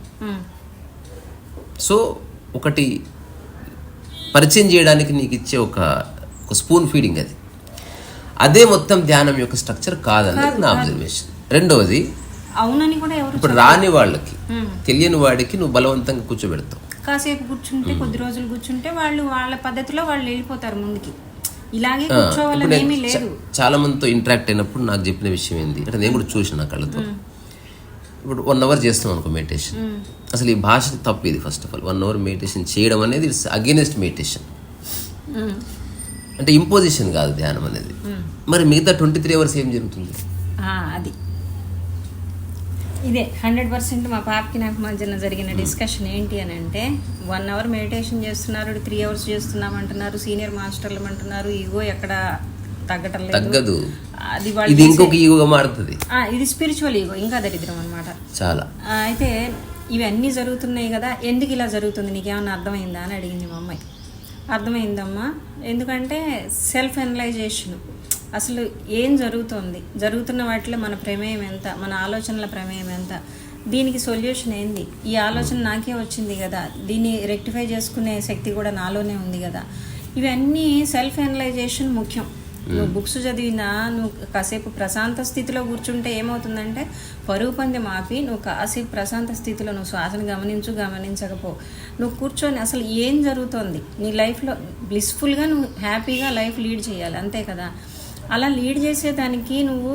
సో ఒకటి పరిచయం చేయడానికి నీకు ఇచ్చే ఒక స్పూన్ ఫీడింగ్ అది. అదే మొత్తం ధ్యానం యొక్క స్ట్రక్చర్ కాదన్నది నా అబ్జర్వేషన్. రెండవది, అవునని కూడా ఎవరు ఇప్పుడు రాని వాళ్ళకి తెలియని వాడికి నువ్వు బలవంతంగా కూర్చోబెడతావు. కాసేపు కూర్చుంటే కొద్ది రోజులు కూర్చుంటే వాళ్ళు వాళ్ళ పద్ధతిలో వాళ్ళు వెళ్ళిపోతారు ముందుకి. ఇలాగే కూర్చోవాలని ఏమీ లేదు. చాలా మందితో ఇంటరాక్ట్ అయినప్పుడు నాకు చెప్పిన విషయం ఏంది అంటే నేను కూడా చూసిన కళ్ళతో, ఇప్పుడు 1 hour చేస్తాం అనుకో మెడిటేషన్, అసలు ఈ భాష తప్పు ఇది. First of all 1 hour meditation చేయడం అనేది ఇట్స్ అగెనిస్ట్ మెడిటేషన్. అంటే ఇంపోజిషన్ కాదు ధ్యానం అనేది. మరి మిగతా 23 hours ఏం జరుగుతుంది? అది ఇదే 100% మా పాపకి నాకు మధ్యన జరిగిన డిస్కషన్ ఏంటి అని అంటే, 1 hour మెడిటేషన్ చేస్తున్నారు, 3 hours చేస్తున్నామంటున్నారు, సీనియర్ మాస్టర్లు అంటున్నారు, ఈగో ఎక్కడ తగ్గటం తగ్గదు, అది ఇది ఇంకొక ఈగోగా మారుతుంది. ఇది స్పిరిచువల్ ఈగో, ఇంకా దరిద్రం అనమాట చాలా. అయితే ఇవన్నీ జరుగుతున్నాయి కదా, ఎందుకు ఇలా జరుగుతుంది నీకేమన్నా అర్థమైందా అని అడిగింది మా అమ్మాయి. అర్థమైందమ్మా, ఎందుకంటే సెల్ఫ్ అనలైజేషన్, అసలు ఏం జరుగుతుంది, జరుగుతున్న వాటిలో మన ప్రమేయం ఎంత, మన ఆలోచనల ప్రమేయం ఎంత, దీనికి సొల్యూషన్ ఏంది, ఈ ఆలోచన నాకే వచ్చింది కదా, దీన్ని రెక్టిఫై చేసుకునే శక్తి కూడా నాలోనే ఉంది కదా. ఇవన్నీ సెల్ఫ్ అనలైజేషన్ ముఖ్యం. నువ్వు బుక్స్ చదివినా, నువ్వు కాసేపు ప్రశాంత స్థితిలో కూర్చుంటే ఏమవుతుందంటే, పరుగు పందెం ఆపి నువ్వు కాసేపు ప్రశాంత స్థితిలో నువ్వు శ్వాసను గమనించకపో, నువ్వు కూర్చొని అసలు ఏం జరుగుతోంది నీ లైఫ్లో, బ్లిస్ఫుల్గా నువ్వు హ్యాపీగా లైఫ్ లీడ్ చేయాలి, అంతే కదా. అలా లీడ్ చేసేదానికి నువ్వు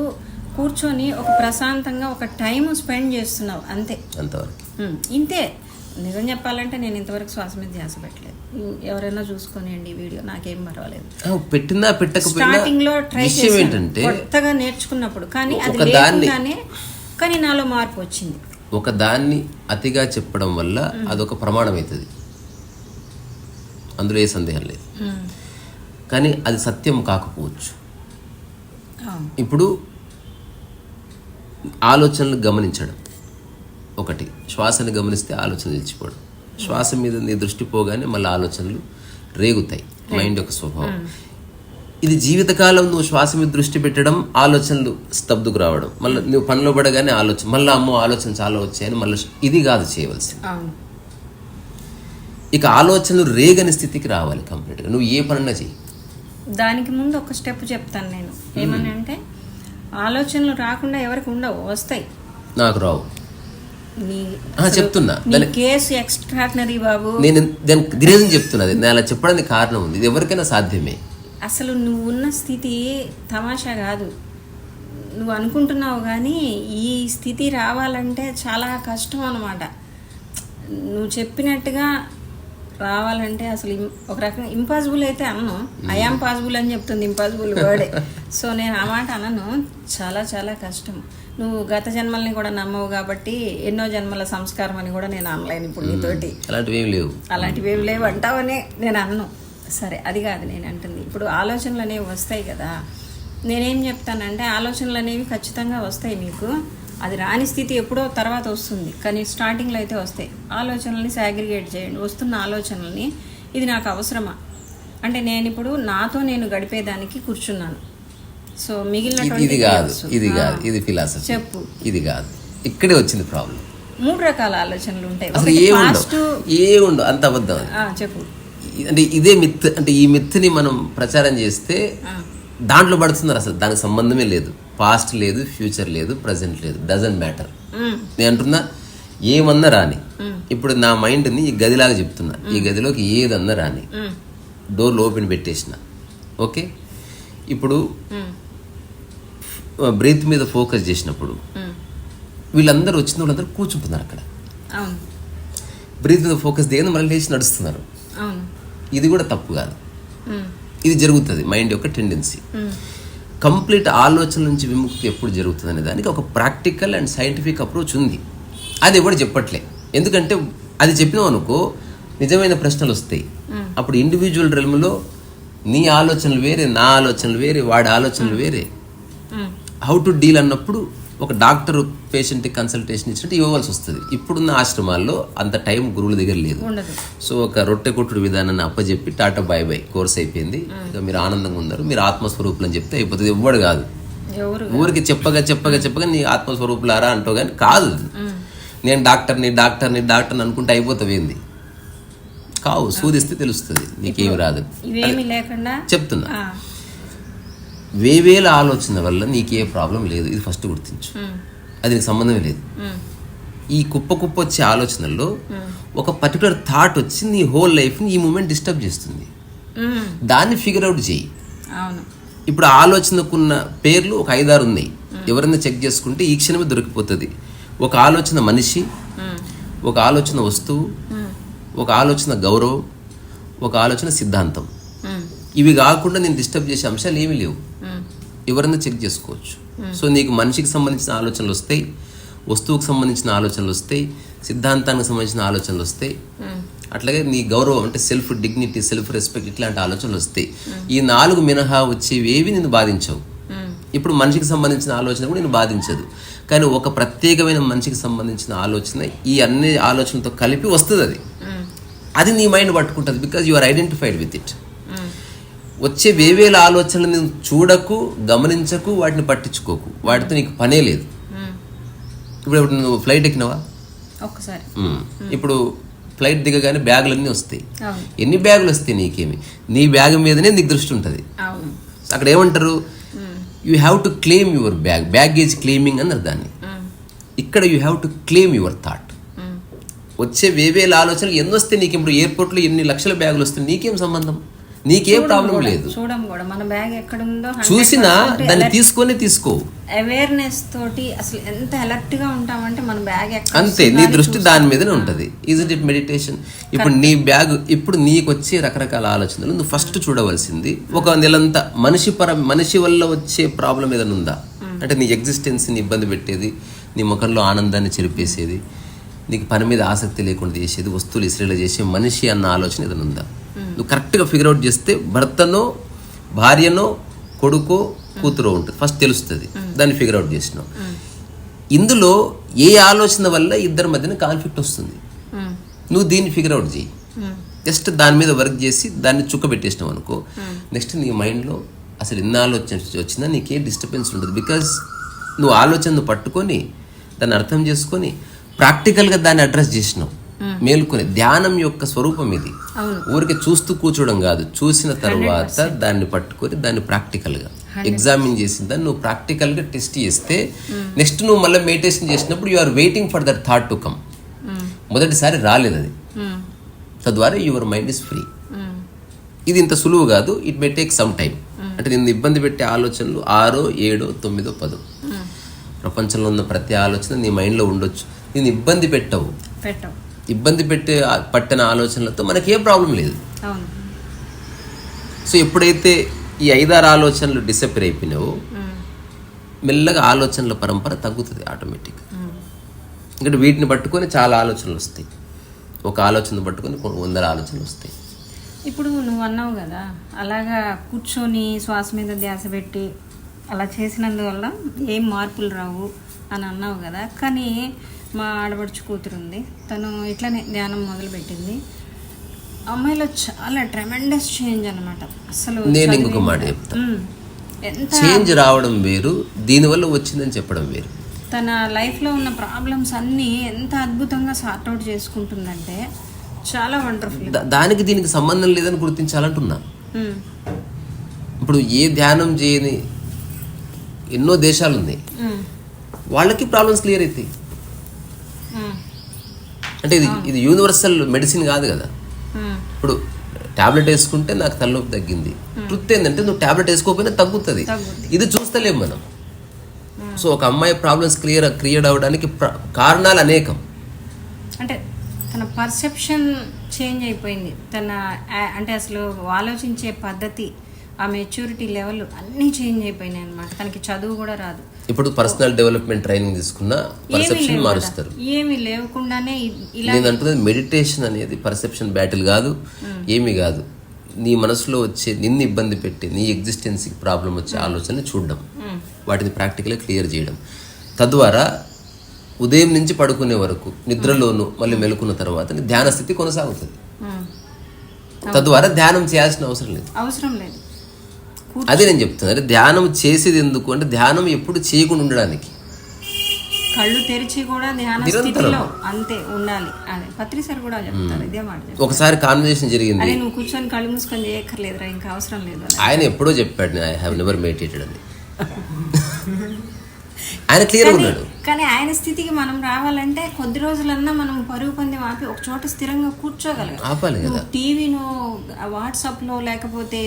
కూర్చొని ఒక ప్రశాంతంగా ఒక టైం స్పెండ్ చేస్తున్నావు, అంతే. ఇంతే. నిజం చెప్పాలంటే నేను ఇంతవరకు శ్వాస మీద ధ్యాస పెట్టలేదు. ఎవరైనా చూసుకొనియండి ఈ వీడియో, నాకేం పర్వాలేదు. పెట్టినా పెట్టకపోయినా స్టార్టింగ్ లో ట్రై చేసి కొత్తగా నేర్చుకున్నప్పుడు, కానీ అది లేకుండానే కానీ నాలో మార్పు వచ్చింది. ఒక దాన్ని అతిగా చెప్పడం వల్ల అదొక ప్రమాణం అవుతుంది, అందులో ఏ సందేహం లేదు. కానీ అది సత్యం కాకపోవచ్చు. ఇప్పుడు ఆలోచనలు గమనించడం ఒకటి, శ్వాసను గమనిస్తే ఆలోచన నిలిచిపోవడం, శ్వాస మీద నీ దృష్టి పోగానే మళ్ళీ ఆలోచనలు రేగుతాయి, మైండ్ యొక్క స్వభావం ఇది. జీవితకాలం నువ్వు శ్వాస మీద దృష్టి పెట్టడం, ఆలోచనలు స్తబ్దుకు రావడం, మళ్ళీ నువ్వు పనిలో పడగానే ఆలోచన, మళ్ళీ అమ్మో ఆలోచన చాలా వచ్చాయని మళ్ళీ, ఇది కాదు చేయవలసింది. ఇక ఆలోచనలు రేగని స్థితికి రావాలి కంప్లీట్గా, నువ్వు ఏ పనన్నా చెయ్యి. దానికి ముందు ఒక స్టెప్ చెప్తాను నేను, ఏమని అంటే, ఆలోచనలు రాకుండా ఎవరికి ఉండవు, వస్తాయి. నాకు రావు, చెప్తున్నా. కేసు ఎక్స్ట్రాడినరీ బాబు, నేను దానికి రీజన్ చెప్తున్నది, నేను అలా చెప్పడానికి కారణం ఉంది. ఇది ఎవరికైనా సాధ్యమే. అసలు నువ్వు ఉన్న స్థితి తమాషా కాదు, నువ్వు అనుకుంటున్నావు, కానీ ఈ స్థితి రావాలంటే చాలా కష్టం అన్నమాట. నువ్వు చెప్పినట్టుగా రావాలంటే అసలు ఒక రకంగా ఇంపాసిబుల్ అయితే అనను, ఐఆమ్ పాసిబుల్ అని చెప్తుంది ఇంపాసిబుల్ వర్డే. సో నేను ఆ మాట అనను, చాలా చాలా కష్టం. నువ్వు గత జన్మల్ని కూడా నమ్మవు కాబట్టి ఎన్నో జన్మల సంస్కారం అని కూడా నేను అనలేను ఇప్పుడు నీతోటి. అలాంటివి ఏమి లేవు అంటావనే నేను అన్ను. సరే, అది కాదు నేను అంటుంది. ఇప్పుడు ఆలోచనలు అనేవి వస్తాయి కదా, నేనేం చెప్తానంటే, ఆలోచనలు అనేవి ఖచ్చితంగా వస్తాయి మీకు, అది రాని స్థితి ఎప్పుడో తర్వాత వస్తుంది, కానీ స్టార్టింగ్లో అయితే వస్తాయి. ఆలోచనల్ని సాగ్రిగేట్ చేయండి, వస్తున్న ఆలోచనల్ని, ఇది నాకు అవసరమా అంటే, నేను ఇప్పుడు నాతో నేను గడిపేదానికి కూర్చున్నాను. సో మిగిలిన ఇది ఫిలాసఫీ చెప్పు, ఇది కాదు, ఇక్కడే వచ్చింది ప్రాబ్లం. 3 రకాల ఆలోచనలు ఉంటాయి. అంత అబద్ధం చెప్పు. అంటే ఇదే మిత్, అంటే ఈ మిత్ని మనం ప్రచారం చేస్తే దాంట్లో పడుతున్నారు. అసలు దానికి సంబంధమే లేదు, పాస్ట్ లేదు, ఫ్యూచర్ లేదు, ప్రజెంట్ లేదు, డజంట్ మ్యాటర్. నేను అంటున్నా, ఏమన్నా రాని, ఇప్పుడు నా మైండ్ని ఈ గదిలాగా చెప్తున్నా, ఈ గదిలోకి ఏదన్నా రాని, డోర్లు ఓపెన్ పెట్టేసిన, ఓకే. ఇప్పుడు బ్రీత్ మీద ఫోకస్ చేసినప్పుడు వీళ్ళందరూ వచ్చిన వాళ్ళందరూ కూర్చుంటున్నారు అక్కడ. బ్రీత్ మీద ఫోకస్ దిగని మళ్ళీ లేచి నడుస్తున్నారు. ఇది కూడా తప్పు కాదు, ఇది జరుగుతుంది. మైండ్ యొక్క టెండెన్సీ. కంప్లీట్ ఆలోచన నుంచి విముక్తి ఎప్పుడు జరుగుతుంది అనే దానికి ఒక ప్రాక్టికల్ అండ్ సైంటిఫిక్ అప్రోచ్ ఉంది. అది ఎవరు చెప్పట్లే, ఎందుకంటే అది చెప్పినావు అనుకో నిజమైన ప్రశ్నలు వస్తాయి. అప్పుడు ఇండివిజువల్ రెల్మ్లో నీ ఆలోచనలు వేరే, నా ఆలోచనలు వేరే, వాడి ఆలోచనలు వేరే. హౌ టు డీల్ అన్నప్పుడు ఒక డాక్టర్ పేషెంట్కి కన్సల్టేషన్ ఇచ్చినట్టు ఇవ్వవలసి వస్తుంది. ఇప్పుడున్న ఆశ్రమాల్లో అంత టైం గురువుల దగ్గర లేదు. సో ఒక రొట్టె కొట్టుడు విధానాన్ని అప్పచెప్పి టాటా బై బై కోర్స్ అయిపోయింది, ఇక మీరు ఆనందంగా ఉన్నారు, మీరు ఆత్మస్వరూపులు అని చెప్తే అయిపోతుంది. ఎవ్వడు కాదు, ఊరికి చెప్పగా నీ ఆత్మస్వరూపులారా అంటావు కానీ కాదు. నేను డాక్టర్ని అనుకుంటే అయిపోతావేంది? కావు, సూదిస్తే తెలుస్తుంది, నీకేమి రాదు. చెప్తున్నా, వేవేల ఆలోచన వల్ల నీకే ప్రాబ్లం లేదు, ఇది ఫస్ట్ గుర్తించు. అది నీకు సంబంధమే లేదు. ఈ కుప్ప వచ్చే ఆలోచనల్లో ఒక పర్టికులర్ థాట్ వచ్చి నీ హోల్ లైఫ్ని ఈ మూమెంట్ డిస్టర్బ్ చేస్తుంది. దాన్ని ఫిగర్ అవుట్ చేయి. ఇప్పుడు ఆలోచనకున్న పేర్లు ఒక 5-6 ఉన్నాయి. ఎవరైనా చెక్ చేసుకుంటే ఈ క్షణమే దొరికిపోతుంది. ఒక ఆలోచన మనిషి, ఒక ఆలోచన వస్తువు, ఒక ఆలోచన గౌరవం, ఒక ఆలోచన సిద్ధాంతం. ఇవి కాకుండా నేను డిస్టర్బ్ చేసే అంశాలు ఏమీ లేవు. ఎవరైనా చెక్ చేసుకోవచ్చు. సో నీకు మనిషికి సంబంధించిన ఆలోచనలు వస్తాయి, వస్తువుకు సంబంధించిన ఆలోచనలు వస్తాయి, సిద్ధాంతానికి సంబంధించిన ఆలోచనలు వస్తాయి. అట్లాగే నీ గౌరవం అంటే సెల్ఫ్ డిగ్నిటీ, సెల్ఫ్ రెస్పెక్ట్, ఇట్లాంటి ఆలోచనలు వస్తాయి. ఈ 4 మినహా వచ్చేవేవి నిన్ను బాధించవు. ఇప్పుడు మనిషికి సంబంధించిన ఆలోచన కూడా నేను బాధించదు, కానీ ఒక ప్రత్యేకమైన మనిషికి సంబంధించిన ఆలోచన ఈ అన్ని ఆలోచనలతో కలిపి వస్తుంది. అది నీ మైండ్ పట్టుకుంటుంది, because you are identified with it. వచ్చే వేవేల ఆలోచనలు నువ్వు చూడకు, గమనించకు, వాటిని పట్టించుకోకు, వాటితో నీకు పనే లేదు. ఇప్పుడు నువ్వు ఫ్లైట్ ఎక్కినావా? ఒక్కసారి ఇప్పుడు ఫ్లైట్ దిగగానే బ్యాగులన్నీ వస్తాయి. ఎన్ని బ్యాగులు వస్తాయి నీకేమి? నీ బ్యాగ్ మీదనే నీకు దృష్టి ఉంటుంది. అక్కడ ఏమంటారు, you have to claim your baggage claiming అన్నారు దాన్ని. ఇక్కడ you have to claim your thought. వచ్చే వేవేల ఆలోచనలు ఎన్ని వస్తాయి నీకు? ఇప్పుడు ఎయిర్పోర్ట్లో ఎన్ని లక్షల బ్యాగులు వస్తాయి, నీకేం సంబంధం? నీకేం ప్రాబ్లం లేదు. చూసినా దాన్ని తీసుకో. అవేర్నెస్ తోటి అసలు ఎంత అలర్ట్ గా ఉంటామంటే మన బ్యాగ్ అంతే, నీ దృష్టి దాని మీదనే ఉంటది. Is it meditation? ఇప్పుడు నీ బ్యాగ్, ఇప్పుడు నీకు వచ్చే రకరకాల ఆలోచనలు నువ్వు ఫస్ట్ చూడవలసింది. ఒక నెలంతా మనిషి వల్ల వచ్చే ప్రాబ్లం ఏదైనా ఉందా అంటే నీ ఎగ్జిస్టెన్స్ని ఇబ్బంది పెట్టేది, నీ ముఖంలో ఆనందాన్ని చెరిపేసేది, నీకు పని మీద ఆసక్తి లేకుండా చేసేది, వస్తువులు ఇస్రేలా చేసే మనిషి అన్న ఆలోచన ఏదైనా ఉందా? నువ్వు కరెక్ట్గా ఫిగర్ అవుట్ చేస్తే భర్తనో, భార్యనో, కొడుకో, కూతురో ఉంటుంది, ఫస్ట్ తెలుస్తుంది. దాన్ని ఫిగర్ అవుట్ చేసినావు. ఇందులో ఏ ఆలోచన వల్ల ఇద్దరి మధ్యన కాన్ఫ్లిక్ట్ వస్తుంది, నువ్వు దీన్ని ఫిగర్ అవుట్ చేయి. జస్ట్ దాని మీద వర్క్ చేసి దాన్ని చుక్క పెట్టేసినావు అనుకో, నెక్స్ట్ నీ మైండ్లో అసలు ఎన్ని ఆలోచన వచ్చినా నీకేం డిస్టర్బెన్స్ ఉండదు. బికాజ్ నువ్వు ఆలోచనను పట్టుకొని దాన్ని అర్థం చేసుకొని ప్రాక్టికల్గా దాన్ని అడ్రస్ చేసినావు. మేలుకొని ధ్యానం యొక్క స్వరూపం ఇది. ఊరికి చూస్తూ కూర్చోవడం కాదు, చూసిన తర్వాత దాన్ని పట్టుకొని దాన్ని ప్రాక్టికల్గా ఎగ్జామిన్ చేసిన దాన్ని నువ్వు ప్రాక్టికల్గా టెస్ట్ చేస్తే నెక్స్ట్ నువ్వు మళ్ళీ మెడిటేషన్ చేసినప్పుడు you are waiting for that thought to come. మొదటిసారి రాలేదు అది, తద్వారా యువర్ మైండ్ ఇస్ ఫ్రీ. ఇది ఇంత సులువు కాదు, it may take some time. అంటే నిన్ను ఇబ్బంది పెట్టే ఆలోచనలు 6, 7, 9, 10 ప్రపంచంలో ఉన్న ప్రతి ఆలోచన నీ మైండ్లో ఉండొచ్చు. నేను ఇబ్బంది పెట్టవు. ఇబ్బంది పట్టిన ఆలోచనలతో మనకేం ప్రాబ్లం లేదు. సో ఎప్పుడైతే ఈ 5-6 ఆలోచనలు డిసప్పేర్ అయిపోయినావో మెల్లగా ఆలోచనల పరంపర తగ్గుతుంది ఆటోమేటిక్గా. ఎందుకంటే వీటిని పట్టుకొని చాలా ఆలోచనలు వస్తాయి, ఒక ఆలోచన పట్టుకొని 100 ఆలోచనలు వస్తాయి. ఇప్పుడు నువ్వు అన్నావు కదా, అలాగా కూర్చొని శ్వాస మీద ధ్యాస పెట్టి అలా చేసినందువల్ల ఏం మార్పులు రావు అని అన్నావు కదా. కానీ మా ఆడపడుచు కూతురు ఉంది, తను ఇట్లానే ధ్యానం మొదలుపెట్టింది. అమ్మాయిలో చాలా ట్రెమెండస్ చేంజ్ అనమాట. అసలు నేను ఇంకొక మాట చెప్తాను, చేంజ్ రావడం వేరు, దీనివల్ల వచ్చిందని చెప్పడం వేరు. తన లైఫ్లో ఉన్న ప్రాబ్లమ్స్ అన్నీ ఎంత అద్భుతంగా సార్ట్అవుట్ చేసుకుంటుందంటే చాలా వండర్ఫుల్. దానికి దీనికి సంబంధం లేదని గుర్తించాలంటున్నా. ఇప్పుడు ఏ ధ్యానం చేయని ఎన్నో దేశాలు ఉన్నాయి, వాళ్ళకి ప్రాబ్లమ్స్ క్లియర్ అవుతాయి. అంటే ఇది యూనివర్సల్ మెడిసిన్ కాదు కదా. ఇప్పుడు టాబ్లెట్ వేసుకుంటే నాకు తలనొప్పి తగ్గింది, ట్రుత్ ఏంటంటే నువ్వు టాబ్లెట్ వేసుకోకపోయినా తగ్గుతుంది. ఇది చూస్తలేం మనం. సో ఒక అమ్మాయి ప్రాబ్లమ్స్ క్రియేట్ అవ్వడానికి కారణాలు అనేకం. అంటే తన పర్సెప్షన్ చేంజ్ అయిపోయింది, తన అంటే అసలు ఆలోచించే పద్ధతి, ఆ మెచ్యూరిటీ లెవెల్ అన్నీ చేంజ్ అయిపోయినాయి అనమాట. తనకి చదువు కూడా రాదు. ఇప్పుడు పర్సనల్ డెవలప్మెంట్ ట్రైనింగ్ తీసుకున్న పర్సెప్షన్ మారుస్తారు. ఏమీ లేకుండానే నేను అంటున్నది మెడిటేషన్ అనేది పర్సెప్షన్ బ్యాటిల్ కాదు, ఏమీ కాదు. నీ మనసులో వచ్చే నిన్ను ఇబ్బంది పెట్టి నీ ఎగ్జిస్టెన్స్కి ప్రాబ్లం వచ్చే ఆలోచన చూడడం, వాటిని ప్రాక్టికల్గా క్లియర్ చేయడం. తద్వారా ఉదయం నుంచి పడుకునే వరకు నిద్రలోను మళ్ళీ మెలుకున్న తర్వాత నీ ధ్యాన స్థితి కొనసాగుతుంది. తద్వారా ధ్యానం చేయాల్సిన అవసరం లేదు. అదే నేను చెప్తున్నాను, ధ్యానం చేసేది ఎందుకు అంటే ధ్యానం ఎప్పుడు చేయకుండా ఉండడానికి. కళ్ళు తెరిచి కూడా ధ్యాన స్థితిలో అంతే ఉండాలి. అదే పత్రి సార్ కూడా చెప్తారు ఇదే మాట. ఒకసారి కాన్వర్సేషన్ జరిగింది, అదే నువ్వు కూర్చొని కళ్ళు మూసుకొని చేయక్కర్లేదురా, ఇంకా అవసరం లేదు. ఆయన ఎప్పుడో చెప్పాడు, ఐ హావ్ నెవర్ మెడిటేటెడ్ అని. ఆయన క్లియర్ ఉన్నాడు. కానీ ఆయన స్థితికి మనం రావాలంటే కొద్ది రోజులన్నా మనం పరుగు పందెం ఆపి ఒక చోట స్థిరంగా ఆపాలి కదా. టీవీనో వాట్సాప్లో లేకపోతే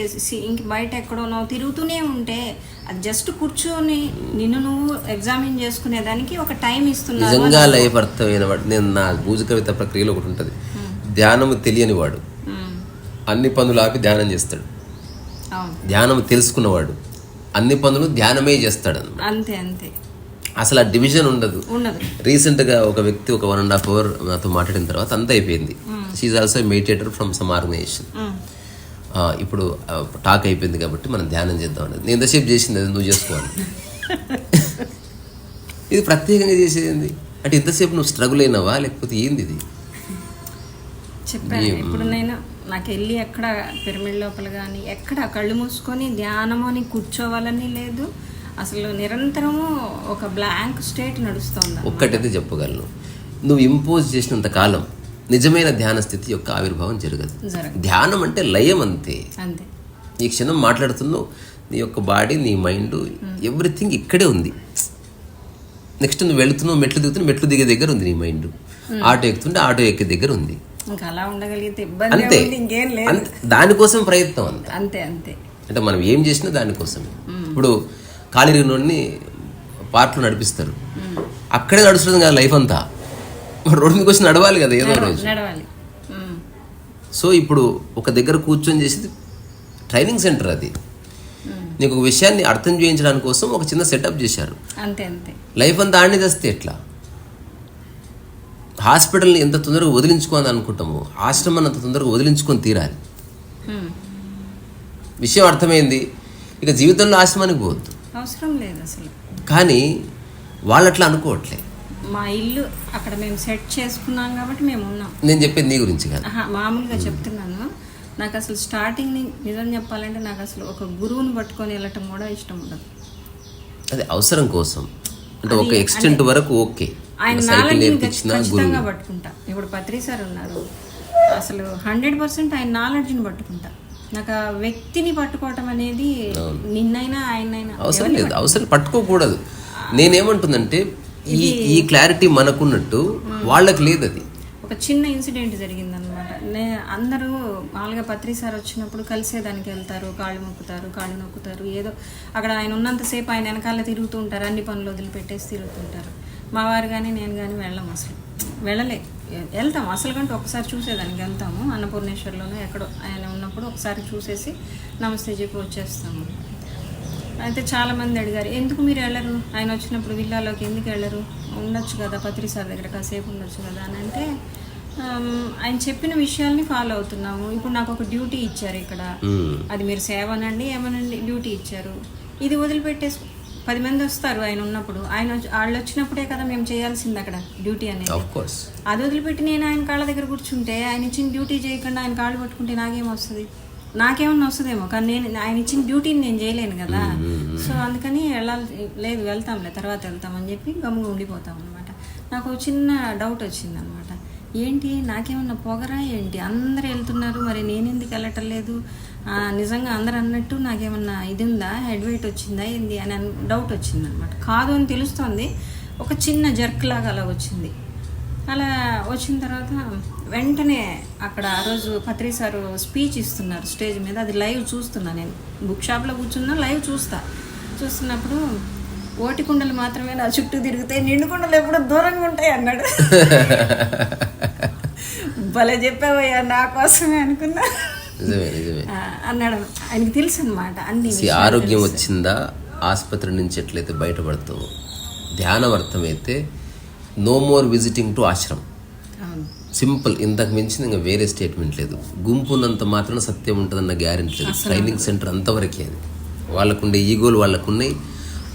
ఇంక బయట ఎక్కడోనో తిరుగుతూనే ఉంటే అది జస్ట్ కూర్చొని నిన్ను నువ్వు ఎగ్జామిన్ చేసుకునేదానికి ఒక టైం ఇస్తున్నావు. నిజంగా లైఫ్ అర్థమైన వాడు, నేను నా భూజ కవిత ప్రక్రియలో ఒకటి ఉంటుంది, ధ్యానము తెలియని వాడు అన్ని పనులు ఆపి ధ్యానం చేస్తాడు, ధ్యానం తెలుసుకున్నవాడు అన్ని పనులు ధ్యానమే చేస్తాడు. అంతే అంతే, అసలు ఆ డివిజన్ ఉండదు. రీసెంట్గా ఒక వ్యక్తి ఒక 1.5 hour నాతో మాట్లాడిన తర్వాత అంతా అయిపోయింది. She also meditator from some organization. ఇప్పుడు టాక్ అయిపోయింది కాబట్టి మనం ధ్యానం చేద్దాం అనేది. నేను ఎంతసేపు చేసింది అది నువ్వు చేసుకోవాలి. ఇది ప్రత్యేకంగా చేసేది అంటే ఇంతసేపు నువ్వు స్ట్రగుల్ అయినావా లేకపోతే ఏంది ఇది? చెప్పాను ఇప్పుడు నేను నాకు వెళ్ళి ఎక్కడ పిరమిడ్ లోపల కానీ ఎక్కడ కళ్ళు మూసుకొని ధ్యానము అని కూర్చోవాలని లేదు. అసలు నిరంతరము ఒక బ్లాంక్ స్టేట్ నడుస్తుంది. ఒక్కటైతే చెప్పగలను, నువ్వు ఇంపోజ్ చేసినంత కాలం నిజమైన ధ్యాన స్థితి యొక్క ఆవిర్భావం జరగదు. ధ్యానం అంటే లయం అంతే. ఈ క్షణం మాట్లాడుతున్నావు, నీ యొక్క బాడీ, నీ మైండ్, ఎవ్రీథింగ్ ఇక్కడే ఉంది. నెక్స్ట్ నువ్వు వెళుతున్నావు, మెట్లు దిగుతున్నావు, మెట్లు దిగే దగ్గర ఉంది నీ మైండ్. ఆటో ఎక్కుతుంటే ఆటో ఎక్కే దగ్గర ఉంది. అంతే, దానికోసం ప్రయత్నం అంతే అంతే. అంటే మనం ఏం చేసినా దానికోసమే. ఇప్పుడు ఖాళీ రోడ్ని పార్క్లో నడిపిస్తారు, అక్కడే నడుస్తుంది కదా లైఫ్ అంతా. రోడ్డు మీకు వచ్చి నడవాలి కదా ఏదో రోజు. సో ఇప్పుడు ఒక దగ్గర కూర్చొని చేసేది ట్రైనింగ్ సెంటర్. అది నీకు ఒక విషయాన్ని అర్థం చేయించడానికి కోసం ఒక చిన్న సెటప్ చేశారు. అంతే అంతే. లైఫ్ అంతా ఆడనే తెస్తే ఎట్లా? హాస్పిటల్ని ఎంత తొందరగా వదిలించుకోని అనుకుంటాము, ఆశ్రమాన్ని అంత తొందరగా వదిలించుకొని తీరాలి. విషయం అర్థమైంది, ఇక జీవితంలో ఆశ్రమానికి పోవద్దు, అవసరం లేదు అసలు. కానీ వాళ్ళు అట్లా అనుకోవట్లే. మా ఇల్లు అక్కడ మేము సెట్ చేసుకున్నాం కాబట్టి మేము ఉన్నాం. నేను చెప్పేది నీ గురించి కాదు, మామూలుగా చెప్తున్నాను. నాకు అసలు స్టార్టింగ్ నిజం చెప్పాలంటే నాకు అసలు ఒక గురువుని పట్టుకొని వెళ్ళటం కూడా ఇష్టం ఉండదు. అది అవసరం కోసం అంటే ఒక ఎక్స్టెంట్ వరకు ఓకే, ఆయన నాలెడ్జ్ని ఖచ్చితంగా పట్టుకుంటా. ఇప్పుడు పత్రి సార్ ఉన్నారు, అసలు 100% ఆయన నాలెడ్జ్ని పట్టుకుంటా. నాకు ఆ వ్యక్తిని పట్టుకోవటం అనేది నిన్నైనా ఆయనైనా అవసరం లేదు, అవసరం పట్టుకోకూడదు. నేనేమంటుందంటే ఈ క్లారిటీ మనకున్నట్టు వాళ్ళకి లేదు. అది ఒక చిన్న ఇన్సిడెంట్ జరిగిందనమాట. అందరూ మామూలుగా పత్రి సార్ వచ్చినప్పుడు కలిసేదానికి వెళ్తారు, కాళ్ళు మొక్కుతారు, కాళ్ళు నొక్కుతారు, ఏదో అక్కడ ఆయన ఉన్నంతసేపు ఆయన వెనకాల తిరుగుతూ ఉంటారు, అన్ని పనులు వదిలిపెట్టేసి తిరుగుతుంటారు. మా వారు కానీ నేను కానీ వెళ్ళాము, అసలు వెళ్తాం అసలు కంటే ఒకసారి చూసేదానికి వెళ్తాము. అన్నపూర్ణేశ్వర్లోనే ఎక్కడో ఆయన ఉన్నప్పుడు ఒకసారి చూసేసి నమస్తే చెప్పి వచ్చేస్తాము. అయితే చాలామంది అడిగారు, ఎందుకు మీరు వెళ్ళరు, ఆయన వచ్చినప్పుడు విల్లాలోకి ఎందుకు వెళ్ళరు, ఉండొచ్చు కదా పత్రి సార్ దగ్గర కాసేపు ఉండొచ్చు కదా అని అంటే, ఆయన చెప్పిన విషయాల్ని ఫాలో అవుతున్నాము. ఇప్పుడు నాకు ఒక డ్యూటీ ఇచ్చారు ఇక్కడ, అది మీరు సేవనండి ఏమనండి డ్యూటీ ఇచ్చారు, ఇది వదిలిపెట్టేసి 10 మంది వస్తారు ఆయన ఉన్నప్పుడు, వాళ్ళు వచ్చినప్పుడే కదా మేము చేయాల్సింది అక్కడ డ్యూటీ అనేది. అది వదిలిపెట్టి నేను ఆయన కాళ్ళ దగ్గర కూర్చుంటే, ఆయన ఇచ్చిన డ్యూటీ చేయకుండా ఆయన కాళ్ళు పట్టుకుంటే నాకేమొస్తుంది? నాకేమన్నా వస్తుందేమో, కానీ నేను ఆయన ఇచ్చిన డ్యూటీని నేను చేయలేను కదా. సో అందుకని లేదు వెళ్తాంలే తర్వాత వెళ్తామని చెప్పి గమ్ముగా ఉండిపోతాం అనమాట. నాకు చిన్న డౌట్ వచ్చింది అనమాట, ఏంటి నాకేమన్నా పొగరా ఏంటి, అందరూ వెళ్తున్నారు మరి నేను ఎందుకు వెళ్ళటం లేదు, నిజంగా అందరు అన్నట్టు నాకేమన్నా ఇది ఉందా, హెడ్ వెయిట్ వచ్చిందా ఏంది అని డౌట్ వచ్చింది అనమాట. కాదు అని తెలుస్తోంది, ఒక చిన్న జర్క్ లాగా అలా వచ్చింది. అలా వచ్చిన తర్వాత వెంటనే అక్కడ ఆ రోజు పత్రి సారు స్పీచ్ ఇస్తున్నారు స్టేజ్ మీద, అది లైవ్ చూస్తున్నా. నేను బుక్ షాప్లో కూర్చున్నా, లైవ్ చూస్తున్నప్పుడు ఓటి కుండలు మాత్రమే నా చుట్టూ తిరుగుతాయి, నిండు కుండలు ఎప్పుడో దూరంగా ఉంటాయి అన్నాడు. భలే చెప్పావయ్యా, నా కోసమే అనుకున్నా అన్నాడు. ఆయనకి తెలుసు అనమాట అన్ని. ఆరోగ్యం వచ్చిందా ఆసుపత్రి నుంచి ఎట్లయితే బయటపడతావు, ధ్యానం అర్థమైతే no more visiting to ashram. Simple, ఇంతకు మించిన ఇంకా వేరే స్టేట్మెంట్ లేదు. గుంపు ఉన్నంత మాత్రం సత్యం ఉంటుందన్న గ్యారెంటీ లేదు. ట్రైనింగ్ సెంటర్ అంతవరకే. అది వాళ్ళకుండే ఈగోలు వాళ్ళకున్నాయి,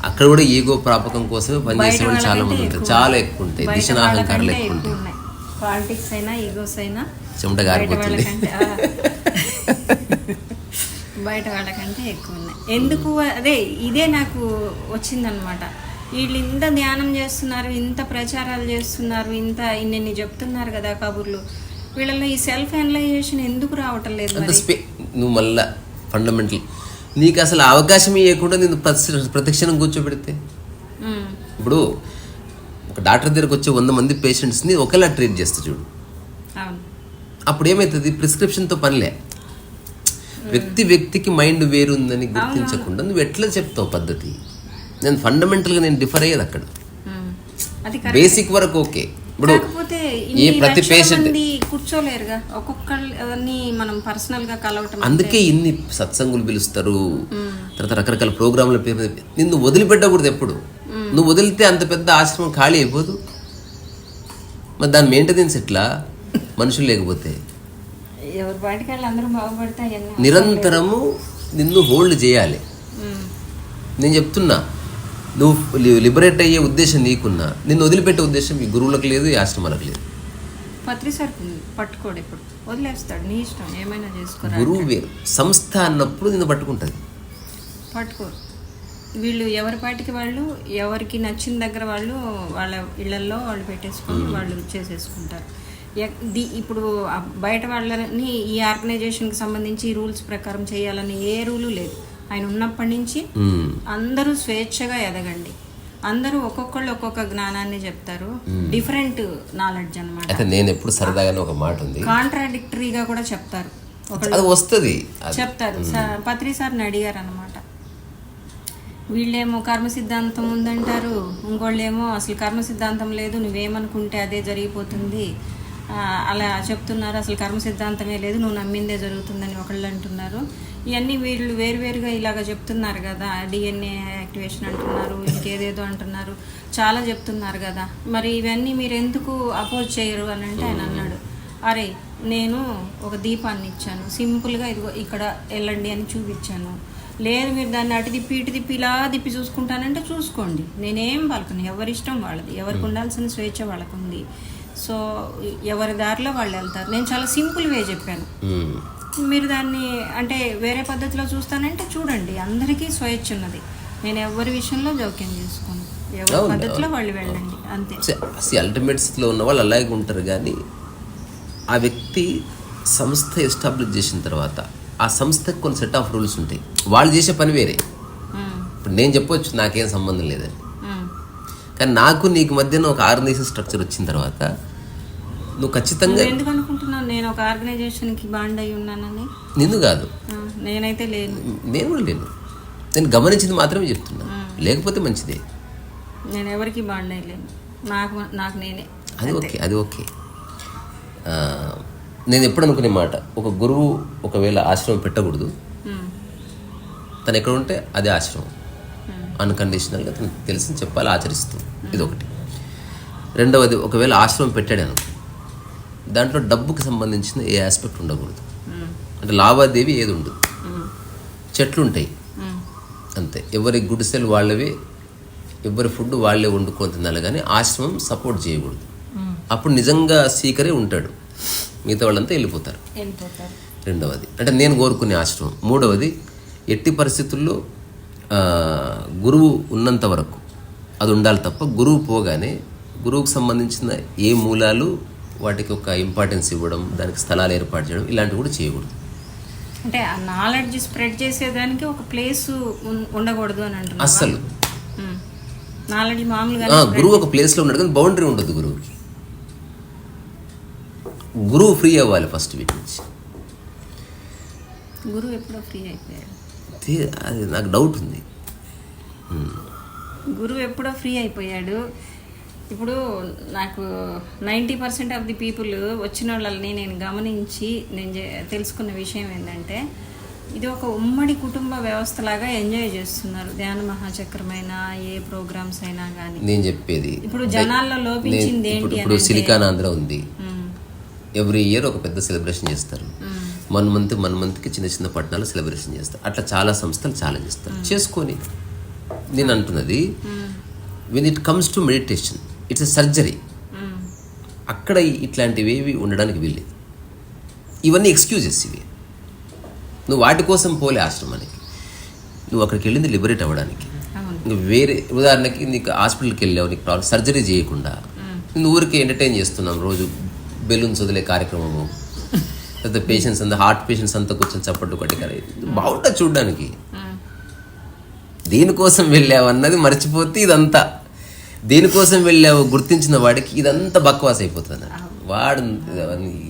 అక్కడ కూడా ఈగో ప్రాపకం కోసమే పనిచేసే వాళ్ళు చాలా మంది ఉంటారు, చాలా ఎక్కువ ఉంటాయి, దిశనాహంకారాలు ఎక్కువ ఉంటాయి. పాలిటిక్స్ అయినా ఈగోస్ అయినా చెమట గారిపోతుంది. బయట వాళ్ళకంటే ఎక్కువ ఉన్నాయి. ఎందుకు అదే ఇదే నాకు వచ్చిందనమాట. వీళ్ళు ఇంత ధ్యానం చేస్తున్నారు, ఇంత ప్రచారాలు చేస్తున్నారు, ఇంత ఇన్ని చెప్తున్నారు కదా కబుర్లు, వీళ్ళలో ఈ సెల్ఫ్ అనలైజేషన్ ఎందుకు రావటం లేదు? నువ్వు మళ్ళా ఫండమెంటల్ నీకు అసలు అవకాశం ఇవ్వకుండా నేను ప్రతిక్షణం కూర్చోబెడితే, ఇప్పుడు ఒక డాక్టర్ దగ్గరకు వచ్చే 100 మంది పేషెంట్స్ని ఒకేలా ట్రీట్ చేస్తా చూడు, అప్పుడు ఏమవుతుంది? ప్రిస్క్రిప్షన్తో పనిలే. వ్యక్తికి మైండ్ వేరుందని గుర్తించకుండా నువ్వు ఎట్లా చెప్తావు పద్ధతి? నేను ఫండమెంటల్గా నేను డిఫర్ అయ్యేది అక్కడ. బేసిక్ వరకు ఓకే. ఇప్పుడు ఈ ప్రతి పేషెంట్ కూర్చోలేరుగా, ఒక్కొక్కరిని మనం పర్సనల్ గా కలవటం. అందుకే ఇన్ని సత్సంగులు పిలుస్తారు, తర్వాత రకరకాల ప్రోగ్రాంల పేరు. నిన్ను వదిలిపెట్టకూడదు ఎప్పుడు. నువ్వు వదిలితే అంత పెద్ద ఆశ్రమం ఖాళీ అయిపోదు. మరి దాని మెయింటెనెన్స్ ఎట్లా? మనుషులు లేకపోతే ఎవరి బయటికి వెళ్ళి అందరూ బాగుపడతాయి. నిరంతరము నిన్ను హోల్డ్ చేయాలి. నేను చెప్తున్నా, నువ్వు లిబరేట్ అయ్యే ఉద్దేశం నీకున్నా, నిన్ను వదిలిపెట్టే ఉద్దేశం ఈ గురువులకు లేదు, ఈ ఆశ్రమాలకు లేదు. పట్టుకోడు, ఇప్పుడు వదిలేస్తాడు, నీ ఇష్టం, ఏమైనా చేసుకో. గురువు వేరు, సంస్థ అన్నప్పుడు నిన్ను పట్టుకుంటుంది. పట్టుకోరు వీళ్ళు. ఎవరి పాటికి వాళ్ళు, ఎవరికి నచ్చిన దగ్గర వాళ్ళు వాళ్ళ ఇళ్లల్లో వాళ్ళు పెట్టేసుకొని వాళ్ళు చేసేసుకుంటారు. ఇప్పుడు బయట వాళ్ళని ఈ ఆర్గనైజేషన్కి సంబంధించి రూల్స్ ప్రకారం చేయాలని ఏ రూలు లేదు. ఆయన ఉన్నప్పటి నుంచి అందరూ స్వేచ్ఛగా ఎదగండి, అందరూ ఒక్కొక్కళ్ళు ఒక్కొక్క జ్ఞానాన్ని చెప్తారు, డిఫరెంట్ నాలెడ్జ్ అనమాట. అయితే నేను ఎప్పుడు సరదాగానే ఒక మాట ఉంది, కాంట్రాడిక్టరీగా కూడా చెప్తారు, వస్తుంది చెప్తారు. పత్రి సార్ని అడిగారు అనమాట, వీళ్ళేమో కర్మ సిద్ధాంతం ఉందంటారు, ఇంకోళ్ళేమో అసలు కర్మ సిద్ధాంతం లేదు, నువ్వేమనుకుంటే అదే జరిగిపోతుంది అలా చెప్తున్నారు, అసలు కర్మ సిద్ధాంతమే లేదు, నువ్వు నమ్మిందే జరుగుతుందని ఒకళ్ళు అంటున్నారు. ఇవన్నీ వీళ్ళు వేరువేరుగా ఇలాగ చెప్తున్నారు కదా, డిఎన్ఏ యాక్టివేషన్ అంటున్నారు, ఇంకేదేదో అంటున్నారు, చాలా చెప్తున్నారు కదా, మరి ఇవన్నీ మీరు ఎందుకు అపోజ్ చేయరు అని అంటే ఆయన అన్నాడు, అరే నేను ఒక దీపాన్ని ఇచ్చాను, సింపుల్గా ఇదిగో ఇక్కడ వెళ్ళండి అని చూపించాను, లేదు మీరు దాన్ని అటు తిప్పి ఇటు తిప్పి ఇలా తిప్పి చూసుకుంటానంటే చూసుకోండి, నేనేం పలకను, ఎవరిష్టం వాళ్ళది, ఎవరికి ఉండాల్సిన స్వేచ్ఛ వాళ్ళకు ఉంది, సో ఎవరి దారిలో వాళ్ళు వెళ్తారు. నేను చాలా సింపుల్ వే చెప్పాను, మీరు దాన్ని అంటే వేరే పద్ధతిలో చూస్తానంటే చూడండి, అందరికీ స్వేచ్ఛ ఉన్నది, నేను ఎవరి విషయంలో జోక్యం చేసుకోను, ఎవరి పద్ధతిలో వాళ్ళు వెళ్ళండి అంతే. అల్టిమేట్స్లో ఉన్న వాళ్ళు అలాగే ఉంటారు, కానీ ఆ వ్యక్తి సంస్థ ఎస్టాబ్లిష్ చేసిన తర్వాత ఆ సంస్థకు కొన్ని సెట్ ఆఫ్ రూల్స్ ఉంటాయి, వాళ్ళు చేసే పని వేరే. ఇప్పుడు నేను చెప్పొచ్చు నాకేం సంబంధం లేదని, కానీ నాకు నీకు మధ్యన ఒక ఆర్గనైజేషన్ స్ట్రక్చర్ వచ్చిన తర్వాత నువ్వు ఖచ్చితంగా. ఎందుకు అనుకుంటున్నాను నేను ఒక ఆర్గనైజేషన్కి బాండ్ అయి ఉన్నానని? నిన్ను కాదు, నేనైతే లేను, నేను కూడా లేను, నేను గమనించింది మాత్రమే చెప్తున్నా, లేకపోతే మంచిదే. నేను ఎవరికి బాండ్ అయ్యలేను, నాకు నేనే. అది ఓకే. నేను ఎప్పుడు అనుకునే మాట, ఒక గురువు ఒకవేళ ఆశ్రమం పెట్టకూడదు, తను ఎక్కడ ఉంటే అదే ఆశ్రమం, అన్కండిషనల్గా తనకు తెలిసి చెప్పాలి, ఆచరిస్తూ. ఇదొకటి. రెండవది, ఒకవేళ ఆశ్రమం పెట్టాడు అనుకో, దాంట్లో డబ్బుకి సంబంధించిన ఏ ఆస్పెక్ట్ ఉండకూడదు, అంటే లావాదేవీ ఏది ఉండదు, చెట్లు ఉంటాయి అంతే, ఎవరి గుడిసెలు వాళ్ళవి, ఎవరి ఫుడ్ వాళ్ళే వండుకొని తినాలి, కానీ ఆశ్రమం సపోర్ట్ చేయకూడదు. అప్పుడు నిజంగా సీకరే ఉంటాడు, మిగతా వాళ్ళంతా వెళ్ళిపోతారు. రెండవది అంటే నేను కోరుకునే ఆశ్రమం. మూడవది, ఎట్టి పరిస్థితుల్లో గురువు ఉన్నంత వరకు అది ఉండాలి తప్ప, గురువు పోగానే గురువుకు సంబంధించిన ఏ మూలాలు వాటికి ఒక ఇంపార్టెన్స్ ఇవ్వడం, దానికి స్థలాలు ఏర్పాటు చేయడం, ఇలాంటివి కూడా చేయకూడదు. అంటే ఆ నాలెడ్జ్ స్ప్రెడ్ చేసేదానికి ఒక ప్లేస్ ఉండకూడదు అని అంటున్నారు అస్సలు. నాలెడ్జ్ మామూలుగా గురువు ఒక ప్లేస్లో ఉన్నాడు, కానీ బౌండరీ ఉండదు గురువుకి. గురువు ఫ్రీ అవ్వాలి ఫస్ట్ వీటి నుంచి. గురువు ఎప్పుడో ఫ్రీ అయిపోయాడు, అది నాకు డౌట్ ఉంది. గురువు ఎప్పుడో ఫ్రీ అయిపోయాడు. ఇప్పుడు నాకు 90% ఆఫ్ ది పీపుల్ వచ్చిన వాళ్ళని నేను గమనించి నేను తెలుసుకున్న విషయం ఏంటంటే, ఇది ఒక ఉమ్మడి కుటుంబ వ్యవస్థలాగా ఎంజాయ్ చేస్తున్నారు. ధ్యాన మహాచక్రమైనా ఏ ప్రోగ్రామ్స్ అయినా కానీ. నేను చెప్పేది ఇప్పుడు జనాల్లో లోపించింది ఏంటి? ఇప్పుడు సిలికాన్ ఆంధ్ర ఉంది, ఎవ్రీ ఇయర్ ఒక పెద్ద సెలబ్రేషన్ చేస్తారు. 1 మంత్కి చిన్న చిన్న పట్టణాలు సెలబ్రేషన్ చేస్తారు. అట్లా చాలా సంస్థలు చాలా చేస్తారు. చేసుకొని నేను అంటున్నది when it comes to meditation, it's a surgery. అక్కడ ఇట్లాంటివి ఏవి ఉండడానికి వీల్లేదు. ఇవన్నీ ఎక్స్క్యూజెస్ ఇవి. నువ్వు వాటి కోసం పోలే ఆశ్రమానికి, నువ్వు అక్కడికి వెళ్ళింది లిబరేట్ అవ్వడానికి. నువ్వు వేరే ఉదాహరణకి నీకు హాస్పిటల్కి వెళ్ళావు, నీకు ప్రాబ్లం సర్జరీ చేయకుండా నువ్వు ఊరికి ఎంటర్టైన్ చేస్తున్నాం రోజు బెలూన్స్ వదిలే కార్యక్రమము, లేదా పేషెంట్స్ అంతా హార్ట్ పేషెంట్స్ అంతా కూర్చొని చప్పట్లు కొట్టి బాగుంటుంది చూడడానికి. దేనికోసం వెళ్ళావు అన్నది మర్చిపోతే ఇదంతా దేనికోసం వెళ్ళావు గుర్తించిన వాడికి ఇదంతా బక్వాస్ అయిపోతుంది. వాడు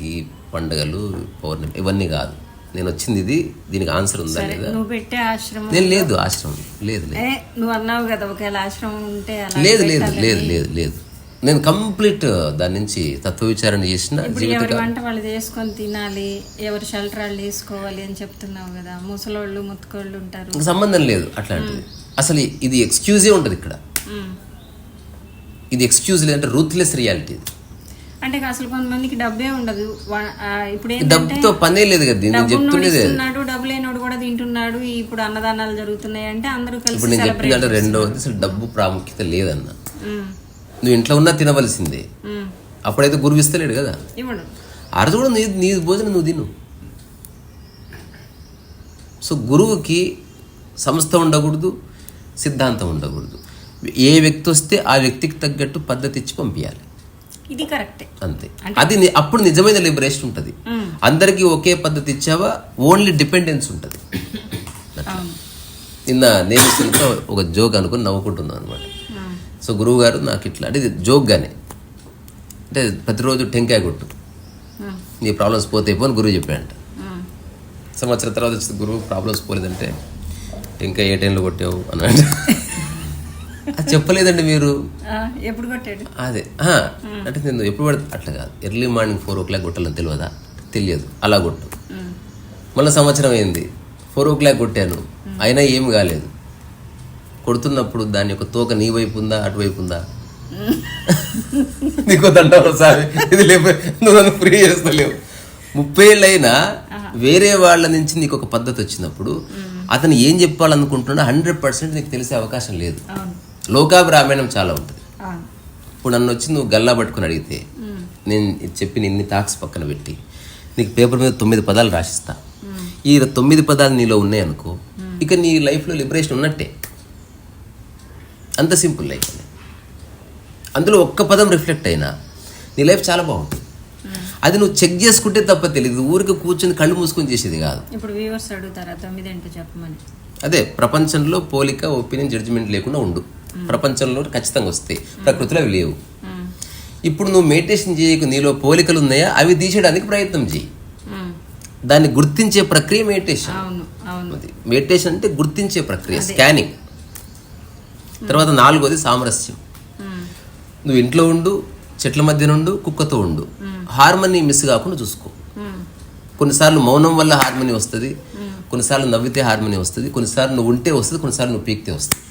ఈ పండుగలు పౌర్ణమి ఇవన్నీ కాదు, నేను వచ్చింది ఇది, దీనికి ఆన్సర్ ఉందా లేదా? నువ్వు పెట్టే ఆశ్రమం నేను లేదు, ఆశ్రమం లేదు, నువ్వు అన్నావు కదా ఒకవేళ ఆశ్రమం ఉంటే లేదు లేదు లేదు లేదు లేదు. నేను కంప్లీట్ దాని నుంచి తత్వ విచారణ చేసిన ఎవరి వంట వాళ్ళు చేసుకొని తినాలి, ఎవరి షెల్టర్ వాళ్ళు వేసుకోవాలి అని చెప్తున్నావు కదా. ముసలోళ్ళు ముత్తుకోళ్ళు ఉంటారు, సంబంధం లేదు అట్లాంటిది. అసలు ఇది ఎక్స్క్యూజే ఉంటుంది ఇక్కడ. ఇది ఎక్స్క్యూజ్ లేదంటే రూత్లెస్ రియాలిటీ. అంటే అసలు కొంతమందికి డబ్బే ఉండదు. ఇప్పుడు డబ్బుతో పనే లేదు కదా, నేను చెప్తున్నది. డబ్బు లేనోడు కూడా తింటున్నాడు. ఇప్పుడు అన్నదానాలు జరుగుతున్నాయి అంటే అందరూ కలిసి. ఇప్పుడు నేను చెప్పిందంటే రెండవది అసలు డబ్బు ప్రాముఖ్యత లేదన్న. నువ్వు ఇంట్లో ఉన్నా తినవలసిందే. అప్పుడైతే గురువు ఇస్తలేడు కదా, అరదు కూడా నీ భోజనం నువ్వు తిను. సో గురువుకి సంస్థ ఉండకూడదు, సిద్ధాంతం ఉండకూడదు. ఏ వ్యక్తి వస్తే ఆ వ్యక్తికి తగ్గట్టు పద్ధతి ఇచ్చి పంపించాలి. ఇది కరెక్టే, అంతే. అది అప్పుడు నిజమైన లిబరేషన్ ఉంటుంది. అందరికీ ఒకే పద్ధతి ఇచ్చావా ఓన్లీ డిపెండెన్స్ ఉంటుంది. నిన్న నేను ఒక జోక్ అనుకుని నవ్వుకుంటున్నాను అనమాట. సో గురువు గారు నాకు ఇట్లా అంటే జోక్గానే అంటే ప్రతిరోజు టెంకాయ కొట్టు, నీ ప్రాబ్లమ్స్ పోతే పోని గురువు చెప్పాడంట. సంవత్సరం తర్వాత వచ్చింది గురువు ప్రాబ్లమ్స్ పోలేదంటే టెంకాయ ఏ టైంలో కొట్టావు అన్నాడు. అది చెప్పలేదండి మీరు. ఎప్పుడు కొట్టాడు? అదే అంటే నేను ఎప్పుడు పడితే అట్లా కాదు, ఎర్లీ మార్నింగ్ 4 o'clock కొట్టాలని తెలియదా? తెలియదు, అలా కొట్టు. మళ్ళీ సంవత్సరం అయింది, 4 o'clock కొట్టాను, అయినా ఏం కాలేదు. కొడుతున్నప్పుడు దాని యొక్క తోక నీ వైపు ఉందా అటువైపు ఉందా? నీకు దండవు సారి, ఇది లేవు, నువ్వు నన్ను ఫ్రీ చేస్తలేవు. 30 ఏళ్ళు అయినా వేరే వాళ్ళ నుంచి నీకు ఒక పద్ధతి వచ్చినప్పుడు అతను ఏం చెప్పాలనుకుంటున్నా 100% నీకు తెలిసే అవకాశం లేదు. లోకాభిరామాయణం చాలా ఉంటుంది. ఇప్పుడు నన్ను వచ్చి నువ్వు గల్లా పట్టుకుని అడిగితే నేను చెప్పిన ఇన్ని టాక్స్ పక్కన పెట్టి నీకు పేపర్ మీద 9 పదాలు రాసిస్తా. ఈ 9 పదాలు నీలో ఉన్నాయి అనుకో, ఇక నీ లైఫ్లో లిబరేషన్ ఉన్నట్టే. అంత సింపుల్ లైఫ్. అందులో ఒక్క పదం రిఫ్లెక్ట్ అయినా నీ లైఫ్ చాలా బాగుంటుంది. అది నువ్వు చెక్ చేసుకుంటే తప్ప తెలియదు, ఊరికి కూర్చొని కళ్ళు మూసుకొని చేసేది కాదు. ఇప్పుడు వ్యూవర్స్ అడుగుతారా 9 ఏంటో చెప్పమని? అదే ప్రపంచంలో పోలిక, ఒపీనియన్, జడ్జిమెంట్ లేకుండా ఉండు. ప్రపంచంలో ఖచ్చితంగా వస్తాయి, ప్రకృతిలో అవి లేవు. ఇప్పుడు నువ్వు మెడిటేషన్ చేయకు, నీలో పోలికలు ఉన్నాయా అవి తీసేయడానికి ప్రయత్నం చేయి. దాన్ని గుర్తించే ప్రక్రియ మెడిటేషన్. మెడిటేషన్ అంటే గుర్తించే ప్రక్రియ, స్కానింగ్. తర్వాత 4వది సామరస్యం. నువ్వు ఇంట్లో ఉండు, చెట్ల మధ్య నుండు, కుక్కతో ఉండు, హార్మనీ మిస్ కాకుండా చూసుకో. కొన్నిసార్లు మౌనం వల్ల హార్మనీ వస్తుంది, కొన్నిసార్లు నవ్వితే హార్మనీ వస్తుంది, కొన్నిసార్లు నువ్వు ఉంటే వస్తుంది, కొన్నిసార్లు నువ్వు పీకితే వస్తుంది.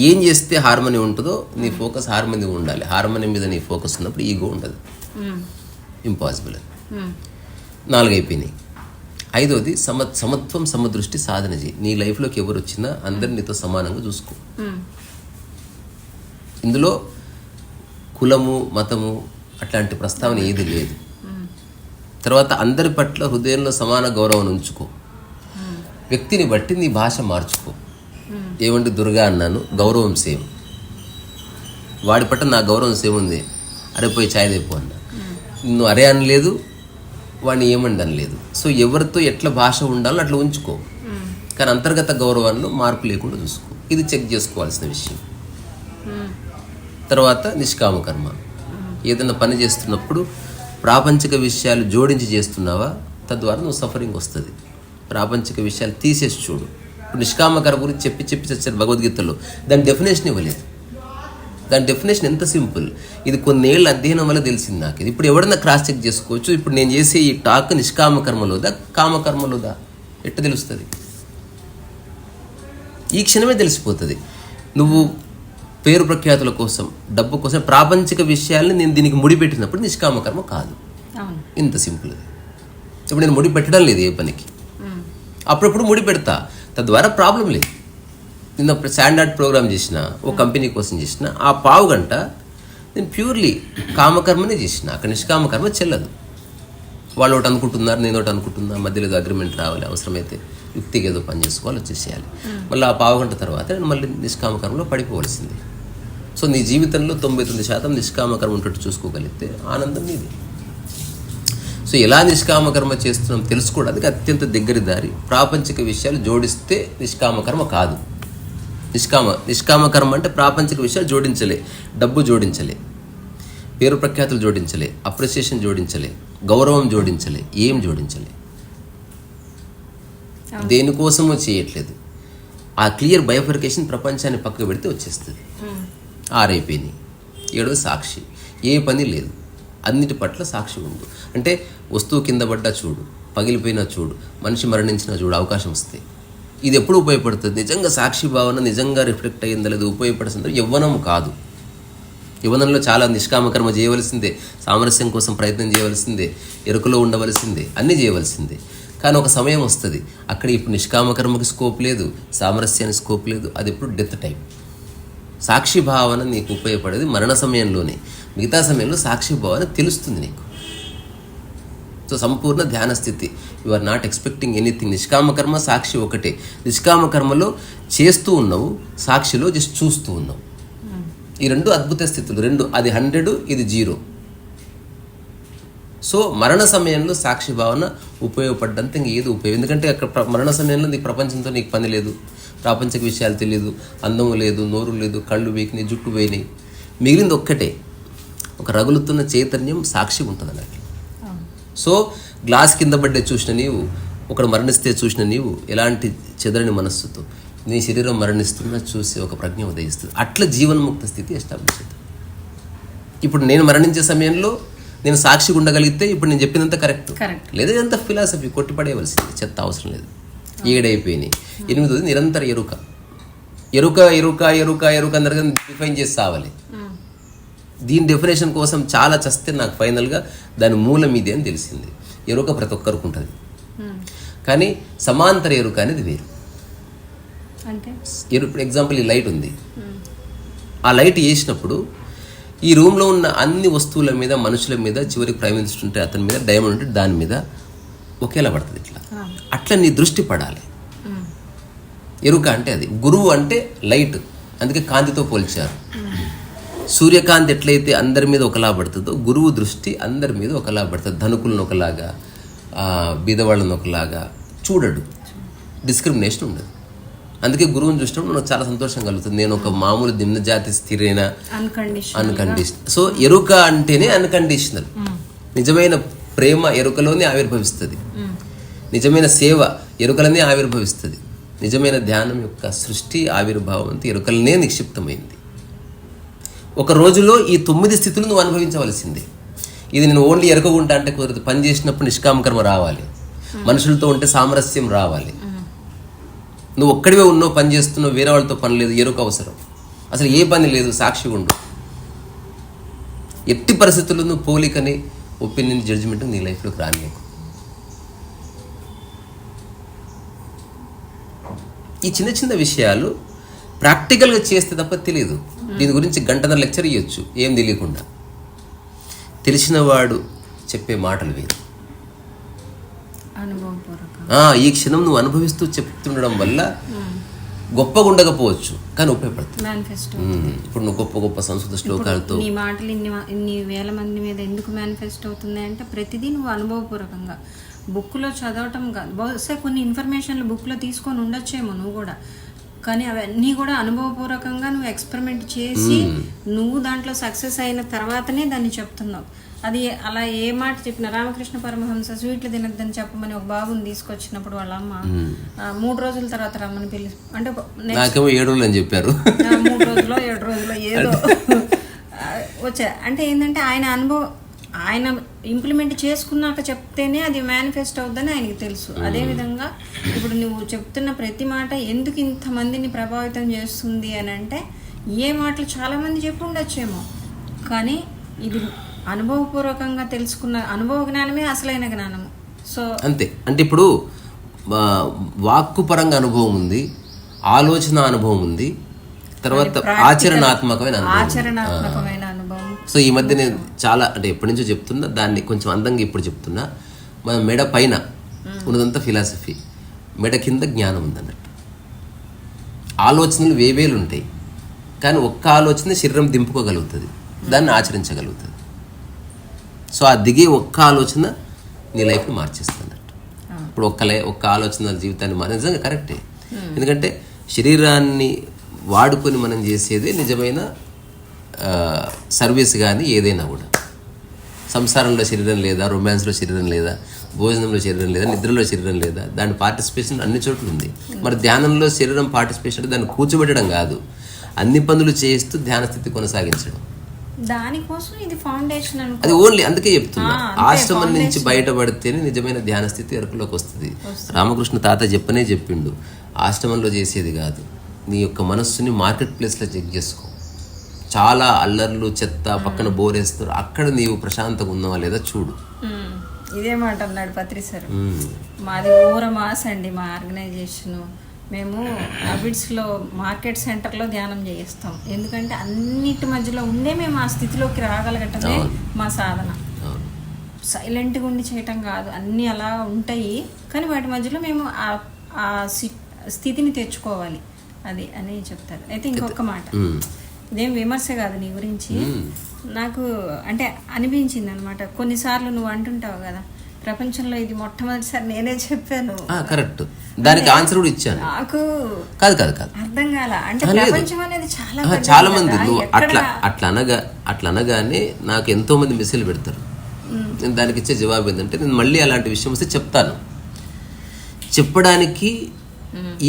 ఏం చేస్తే హార్మనీ ఉంటుందో నీ ఫోకస్ హార్మనీ ఉండాలి. హార్మనీ మీద నీ ఫోకస్ ఉన్నప్పుడు ఈగో ఉండదు, ఇంపాసిబుల్. 4 అయిపోయినాయి. 5వది సమత్వం, సమదృష్టి సాధన చేయి. నీ లైఫ్లోకి ఎవరు వచ్చినా అందరు నీతో సమానంగా చూసుకో. ఇందులో కులము, మతము అట్లాంటి ప్రస్తావన ఏది లేదు. తర్వాత అందరి పట్ల హృదయంలో సమాన గౌరవం ఉంచుకో. వ్యక్తిని బట్టి నీ భాష మార్చుకో. ఏమంటే దుర్గా అన్నాను, గౌరవం సేమ్. వాడి పట్ల నా గౌరవం సేమ్ ఉంది, అరే పోయి ఛాయ్ తెపో అన్నా. నువ్వు అరే అనలేదు, వాడిని ఏమండి అనలేదు. సో ఎవరితో ఎట్లా భాష ఉండాలో అట్లా ఉంచుకో, కానీ అంతర్గత గౌరవాన్ని మార్పు లేకుండా చూసుకో. ఇది చెక్ చేసుకోవాల్సిన విషయం. తర్వాత నిష్కామ కర్మ. ఏదైనా పని చేస్తున్నప్పుడు ప్రాపంచిక విషయాలు జోడించి చేస్తున్నావా, తద్వారా నువ్వు సఫరింగ్ వస్తుంది. ప్రాపంచిక విషయాలు తీసేసి చూడు. ఇప్పుడు నిష్కామ కర్మ గురించి చెప్పి చచ్చారు భగవద్గీతలో, దాని డెఫినేషన్ ఇవ్వలేదు. దాని డెఫినేషన్ ఎంత సింపుల్. ఇది కొన్నేళ్ళ అధ్యయనం వల్ల తెలిసింది నాకు. ఇది ఇప్పుడు ఎవడన్నా క్రాస్ చెక్ చేసుకోవచ్చు. ఇప్పుడు నేను చేసే ఈ టాక్ నిష్కామ కర్మలోదా కామకర్మలోదా ఎట్ట తెలుస్తుంది? ఈ క్షణమే తెలిసిపోతుంది. నువ్వు పేరు ప్రఖ్యాతుల కోసం, డబ్బు కోసం, ప్రాపంచిక విషయాల్ని నేను దీనికి ముడిపెట్టినప్పుడు నిష్కామకర్మ కాదు. ఇంత సింపుల్. ఇప్పుడు నేను ముడి పెట్టడం లేదు ఏ పనికి, అప్పుడప్పుడు ముడి పెడతా, తద్వారా ప్రాబ్లం లేదు. నిన్న స్టాండర్డ్ ప్రోగ్రామ్ చేసిన ఒక కంపెనీ కోసం చేసిన ఆ పావు గంట నేను ప్యూర్లీ కామకర్మనే చేసిన. అక్కడ నిష్కామకర్మ చెల్లదు. వాళ్ళు ఒకటి అనుకుంటున్నారు, నేను ఒకటి అనుకుంటున్నా, మధ్యలో ఏదో అగ్రిమెంట్ రావాలి, అవసరమైతే యుక్తిగా ఏదో పని చేసుకోవాలి, వచ్చేసేయాలి. మళ్ళీ ఆ పావు గంట తర్వాత నేను మళ్ళీ నిష్కామకర్మలో పడిపోవలసింది. సో నీ జీవితంలో 99% నిష్కామకర్మ ఉంటట్టు చూసుకోగలిగితే ఆనందం నీది. సో ఎలా నిష్కామకర్మ చేస్తున్నాం తెలుసుకోవడానికి అత్యంత దగ్గరి దారి ప్రాపంచిక విషయాలు జోడిస్తే నిష్కామకర్మ కాదు. నిష్కామకర్మ అంటే ప్రాపంచిక విషయాలు జోడించలే, డబ్బు జోడించలే, పేరు ప్రఖ్యాతులు జోడించలే, అప్రిసియేషన్ జోడించలే, గౌరవం జోడించలే, ఏం జోడించలే, దేనికోసమో చేయట్లేదు. ఆ క్లియర్ బైఫర్కేషన్ ప్రపంచాన్ని పక్కకు పెడితే వచ్చేస్తుంది. 6 అయిపోయినాయి, 7 సాక్షి. ఏ పని లేదు, అన్నిటి పట్ల సాక్షి ఉండు. అంటే వస్తువు కింద పడ్డా చూడు, పగిలిపోయినా చూడు, మనిషి మరణించినా చూడు, అవకాశం వస్తే. ఇది ఎప్పుడు ఉపయోగపడుతుంది? నిజంగా సాక్షి భావన నిజంగా రిఫ్లెక్ట్ అయ్యిందా లేదు ఉపయోగపడుతుంది. యవ్వనం కాదు. యవ్వనంలో చాలా నిష్కామకర్మ చేయవలసిందే, సామరస్యం కోసం ప్రయత్నం చేయవలసిందే, ఎరుకలో ఉండవలసిందే, అన్నీ చేయవలసిందే. కానీ ఒక సమయం వస్తుంది, అక్కడ ఇప్పుడు నిష్కామకర్మకి స్కోప్ లేదు, సామరస్యానికి స్కోప్ లేదు. అది ఎప్పుడు డెత్ టైం. సాక్షి భావన నీకు ఉపయోగపడేది మరణ సమయంలోనే. మిగతా సమయంలో సాక్షి భావన తెలుస్తుంది నీకు. సో సంపూర్ణ ధ్యాన స్థితి. You are not expecting anything. నిష్కామకర్మ సాక్షి ఒకటే. నిష్కామకర్మలో చేస్తూ ఉన్నావు, సాక్షిలో జస్ట్ చూస్తూ ఉన్నావు. ఈ 2 అద్భుత స్థితులు. 2 అది 100, ఇది 0. సో మరణ సమయంలో సాక్షి భావన ఉపయోగపడ్డంత ఇంక ఏది ఉపయోగం. ఎందుకంటే అక్కడ మరణ సమయంలో నీకు ప్రపంచంతో నీకు పని లేదు, ప్రాపంచిక విషయాలు తెలియదు, అందము లేదు, నోరు లేదు, కళ్ళు వీకినాయి, జుట్టు పోయినాయి. మిగిలింది ఒక్కటే, ఒక రగులుతున్న చైతన్యం సాక్షి ఉంటుంది అన్నట్టు. సో గ్లాస్ కింద పడ్డే చూసిన నీవు, ఒకడు మరణిస్తే చూసిన నీవు ఎలాంటి చెదరని మనస్సుతో నీ శరీరం మరణిస్తున్నా చూసి ఒక ప్రజ్ఞ ఉదయిస్తుంది. అట్లా జీవన్ముక్త స్థితి ఎస్టాబ్లిష్ అవుతుంది. ఇప్పుడు నేను మరణించే సమయంలో నేను సాక్షిగా ఉండగలిగితే ఇప్పుడు నేను చెప్పినంత కరెక్ట్. లేదా ఇదంతా ఫిలాసఫీ కొట్టిపడేయవలసింది, చెత్త అవసరం లేదు. 7 అయిపోయినాయి. 8 నిరంతర ఎరుక. ఎరుక ఎరుక ఎరుక ఎరుక అందరికీ డిఫైన్ చేసి సావాలి. దీని డెఫినేషన్ కోసం చాలా చస్తే నాకు ఫైనల్గా దాని మూలం ఇది అని తెలిసింది. ఎరుక ప్రతి ఒక్కరికి ఉంటుంది, కానీ సమాంతర ఎరుక అనేది వేరు. ఇప్పుడు ఎగ్జాంపుల్ ఈ లైట్ ఉంది, ఆ లైట్ వేసినప్పుడు ఈ రూమ్లో ఉన్న అన్ని వస్తువుల మీద, మనుషుల మీద, చివరికి ప్రైమ్ మినిస్టర్ ఉంటే అతని మీద, డైమండ్ ఉంటే దాని మీద ఒకేలా పడుతుంది. అట్లా నీ దృష్టి పడాలి. ఎరుక అంటే అది. గురువు అంటే లైట్, అందుకే కాంతితో పోల్చారు. సూర్యకాంతి ఎట్లయితే అందరి మీద ఒకలా పడుతుందో గురువు దృష్టి అందరి మీద ఒకలా పడుతుంది. ధనుకులను ఒకలాగా, బీదవాళ్ళని ఒకలాగా చూడడు, డిస్క్రిమినేషన్ ఉండదు. అందుకే గురువుని చూసినప్పుడు నాకు చాలా సంతోషం కలుగుతుంది. నేను ఒక మామూలు నిమ్న జాతి స్థిరైన అన్కండిషనల్. సో ఎరుక అంటేనే అన్కండిషనల్. నిజమైన ప్రేమ ఎరుకలోనే ఆవిర్భవిస్తుంది, నిజమైన సేవ ఎరుకలనే ఆవిర్భవిస్తుంది, నిజమైన ధ్యానం యొక్క సృష్టి ఆవిర్భావం అంతా ఎరుకలనే నిక్షిప్తమైంది. ఒక రోజులో ఈ 9 స్థితులు నువ్వు అనుభవించవలసిందే. ఇది నేను ఓన్లీ ఎరుకగుంటా అంటే కుదరదు. పని చేసినప్పుడు నిష్కామకర్మ రావాలి, మనుషులతో ఉంటే సామరస్యం రావాలి. నువ్వు ఒక్కడివే ఉన్నావు, పని చేస్తున్నావు, వేరే వాళ్ళతో పని లేదు, ఎరుక అవసరం. అసలు ఏ పని లేదు, సాక్షిగా ఉండు. ఎట్టి పరిస్థితుల్లో నువ్వు పోలికని, ఒపీనియన్, జడ్జిమెంట్ నీ లైఫ్లోకి రానియకు. ఈ చిన్న చిన్న విషయాలు ప్రాక్టికల్గా చేస్తే తప్ప తెలియదు. దీని గురించి గంటన్నర లెక్చర్ ఇవ్వచ్చు ఏం తెలియకుండా. తెలిసిన వాడు చెప్పే మాటలు వేరు. ఈ క్షణం నువ్వు అనుభవిస్తూ చెప్తుండడం వల్ల గొప్పగా ఉండకపోవచ్చు, కానీ ఉపయోగపడుతుంది. ఇప్పుడు నువ్వు గొప్ప గొప్ప సంస్కృత శ్లోకాలతో నీ మాటలు ఇన్ని వేల మంది మీద ఎందుకు మేనిఫెస్ట్ అవుతుంది అంటే ప్రతిదీ నువ్వు అనుభవపూర్వకంగా బుక్లో చదవటం కాదు. బహుశా కొన్ని ఇన్ఫర్మేషన్లు బుక్లో తీసుకొని ఉండొచ్చేమో నువ్వు కూడా, కానీ అవన్నీ కూడా అనుభవపూర్వకంగా నువ్వు ఎక్స్పెరిమెంట్ చేసి నువ్వు దాంట్లో సక్సెస్ అయిన తర్వాతనే దాన్ని చెప్తున్నావు. అది అలా ఏ మాట చెప్పిన రామకృష్ణ పరమహంస స్వీట్లు తినద్దని చెప్పమని ఒక బాబుని తీసుకొచ్చినప్పుడు వాళ్ళ అమ్మ 3 రోజుల తర్వాత రమ్మని పిలి, అంటే 7 రోజులు అని చెప్పారు. 3 రోజులో 7 రోజులో ఏదో వచ్చా. అంటే ఏంటంటే ఆయన అనుభవం, ఆయన ఇంప్లిమెంట్ చేసుకున్నాక చెప్తేనే అది మేనిఫెస్ట్ అవుతుందని ఆయనకి తెలుసు. అదేవిధంగా ఇప్పుడు నువ్వు చెప్తున్న ప్రతి మాట ఎందుకు ఇంతమందిని ప్రభావితం చేస్తుంది అని అంటే ఏ మాటలు చాలామంది చెప్పి ఉండొచ్చేమో, కానీ ఇది అనుభవపూర్వకంగా తెలుసుకున్న అనుభవ జ్ఞానమే అసలైన జ్ఞానము. సో అంతే. అంటే ఇప్పుడు వాక్కు పరంగా అనుభవం ఉంది, ఆలోచన అనుభవం ఉంది, తర్వాత ఆచరణాత్మకమైన అనుభవం. ఆచరణాత్మకమైన అనుభవం. సో ఈ మధ్య నేను చాలా అంటే ఎప్పటి నుంచో చెప్తున్నా, దాన్ని కొంచెం అందంగా ఇప్పుడు చెప్తున్నా. మన మెడ పైన ఉన్నదంతా ఫిలాసఫీ, మెడ కింద జ్ఞానం ఉందన్నట్టు. ఆలోచనలు వేవేలు ఉంటాయి, కానీ ఒక్క ఆలోచన శరీరం దింపుకోగలుగుతుంది, దాన్ని ఆచరించగలుగుతుంది. సో ఆ దిగే ఒక్క ఆలోచన నీ లైఫ్ని మార్చేస్తుంది అన్నట్టు. ఇప్పుడు ఒక్క ఆలోచన జీవితాన్ని నిజంగా కరెక్టే. ఎందుకంటే శరీరాన్ని వాడుకొని మనం చేసేదే నిజమైన సర్వీస్. కానీ ఏదైనా కూడా సంసారంలో శరీరం లేదా, రొమాన్స్లో శరీరం లేదా, భోజనంలో శరీరం లేదా, నిద్రలో శరీరం లేదా, దాని పార్టిసిపేషన్ అన్ని చోట్ల ఉంది. మరి ధ్యానంలో శరీరం పార్టిసిపేషన్ అంటే దాన్ని కూర్చోబెట్టడం కాదు, అన్ని పనులు చేస్తూ ధ్యాన స్థితి కొనసాగించడం. దానికోసం ఇది ఫౌండేషన్ అనుకో. అది ఓన్లీ అందుకే చెప్తున్నా, ఆశ్రమం నుంచి బయటపడితేనే నిజమైన ధ్యాన స్థితి ఎరుకలోకి వస్తుంది. రామకృష్ణ తాత చెప్పిండు, ఆశ్రమంలో చేసేది కాదు, నీ యొక్క మనస్సుని మార్కెట్ ప్లేస్లో చెక్ చేసుకో. చాలా అల్లర్లు, చెత్త, పక్కన బోరేస్తారు, అక్కడ నీవు ప్రశాంతంగా ఉన్నావా లేదా చూడు. ఇదే మాట అన్నాడు పత్రి సార్. మాది ఊర మాస్ అండి, మా ఆర్గనైజేషను. మేము అబిడ్స్లో మార్కెట్ సెంటర్లో ధ్యానం చేయిస్తాం. ఎందుకంటే అన్నిటి మధ్యలో ఉండే మేము ఆ స్థితిలోకి రాగలగటమే మా సాధన. సైలెంట్గా ఉండి చేయటం కాదు, అన్నీ అలా ఉంటాయి, కానీ వాటి మధ్యలో మేము ఆ స్థితిని తెచ్చుకోవాలి, అది అని చెప్తారు. అయితే ఇంకొక మాట, ఇదేం విమర్శ కాదు నీ గురించి, నాకు అంటే అనిపించింది అనమాట. కొన్నిసార్లు నువ్వు అంటుంటావు కదా, ప్రపంచంలో ఇది మొట్టమొదటిసారి నేనే చెప్పాను. కరెక్ట్, దానికి ఆన్సర్ కూడా ఇచ్చాను. నాకు కాదు అర్థం కాల. అంటే ప్రపంచం అనేది చాలా మంది అట్లా అనగానే నాకు ఎంతో మంది మెసేజ్లు పెడతారు. నేను దానికి ఇచ్చే జవాబు ఏంటంటే, నేను మళ్ళీ అలాంటి విషయం వస్తే చెప్తాను. చెప్పడానికి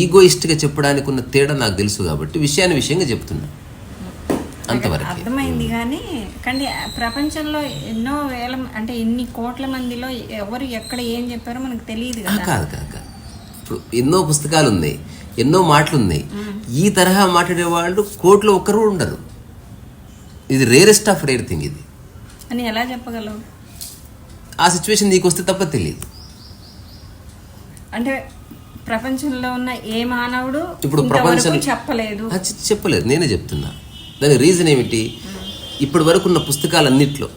ఈగోయిస్ట్గా చెప్పడానికి ఉన్న తేడా నాకు తెలుసు కాబట్టి విషయంగా చెప్తున్నా, అంతవరకు అర్థమైంది. కానీ ప్రపంచంలో ఎన్నో వేల అంటే ఎన్ని కోట్ల మందిలో ఎవరు ఎక్కడ ఏం చెప్పారో మనకు తెలియదు కదా. కాదు ఇప్పుడు ఎన్నో పుస్తకాలు ఉన్నాయి, ఎన్నో మాటలు ఉన్నాయి. ఈ తరహా మాట్లాడే వాళ్ళు కోట్లు ఒక్కరు ఉండరు. ఇది రేరెస్ట్ ఆఫ్ రేర్ థింగ్ ఇది అని ఎలా చెప్పగలవు? ఆ సిచ్యువేషన్ నీకు వస్తే తప్ప తెలియదు. అంటే ప్రపంచంలో ఉన్న ఏ మానవుడు ఇప్పుడు ప్రపంచం చెప్పలేదు, నేనే చెప్తున్నా. దాని రీజన్ ఏమిటి? ఇప్పటి వరకు ఉన్న పుస్తకాలన్నిట్లో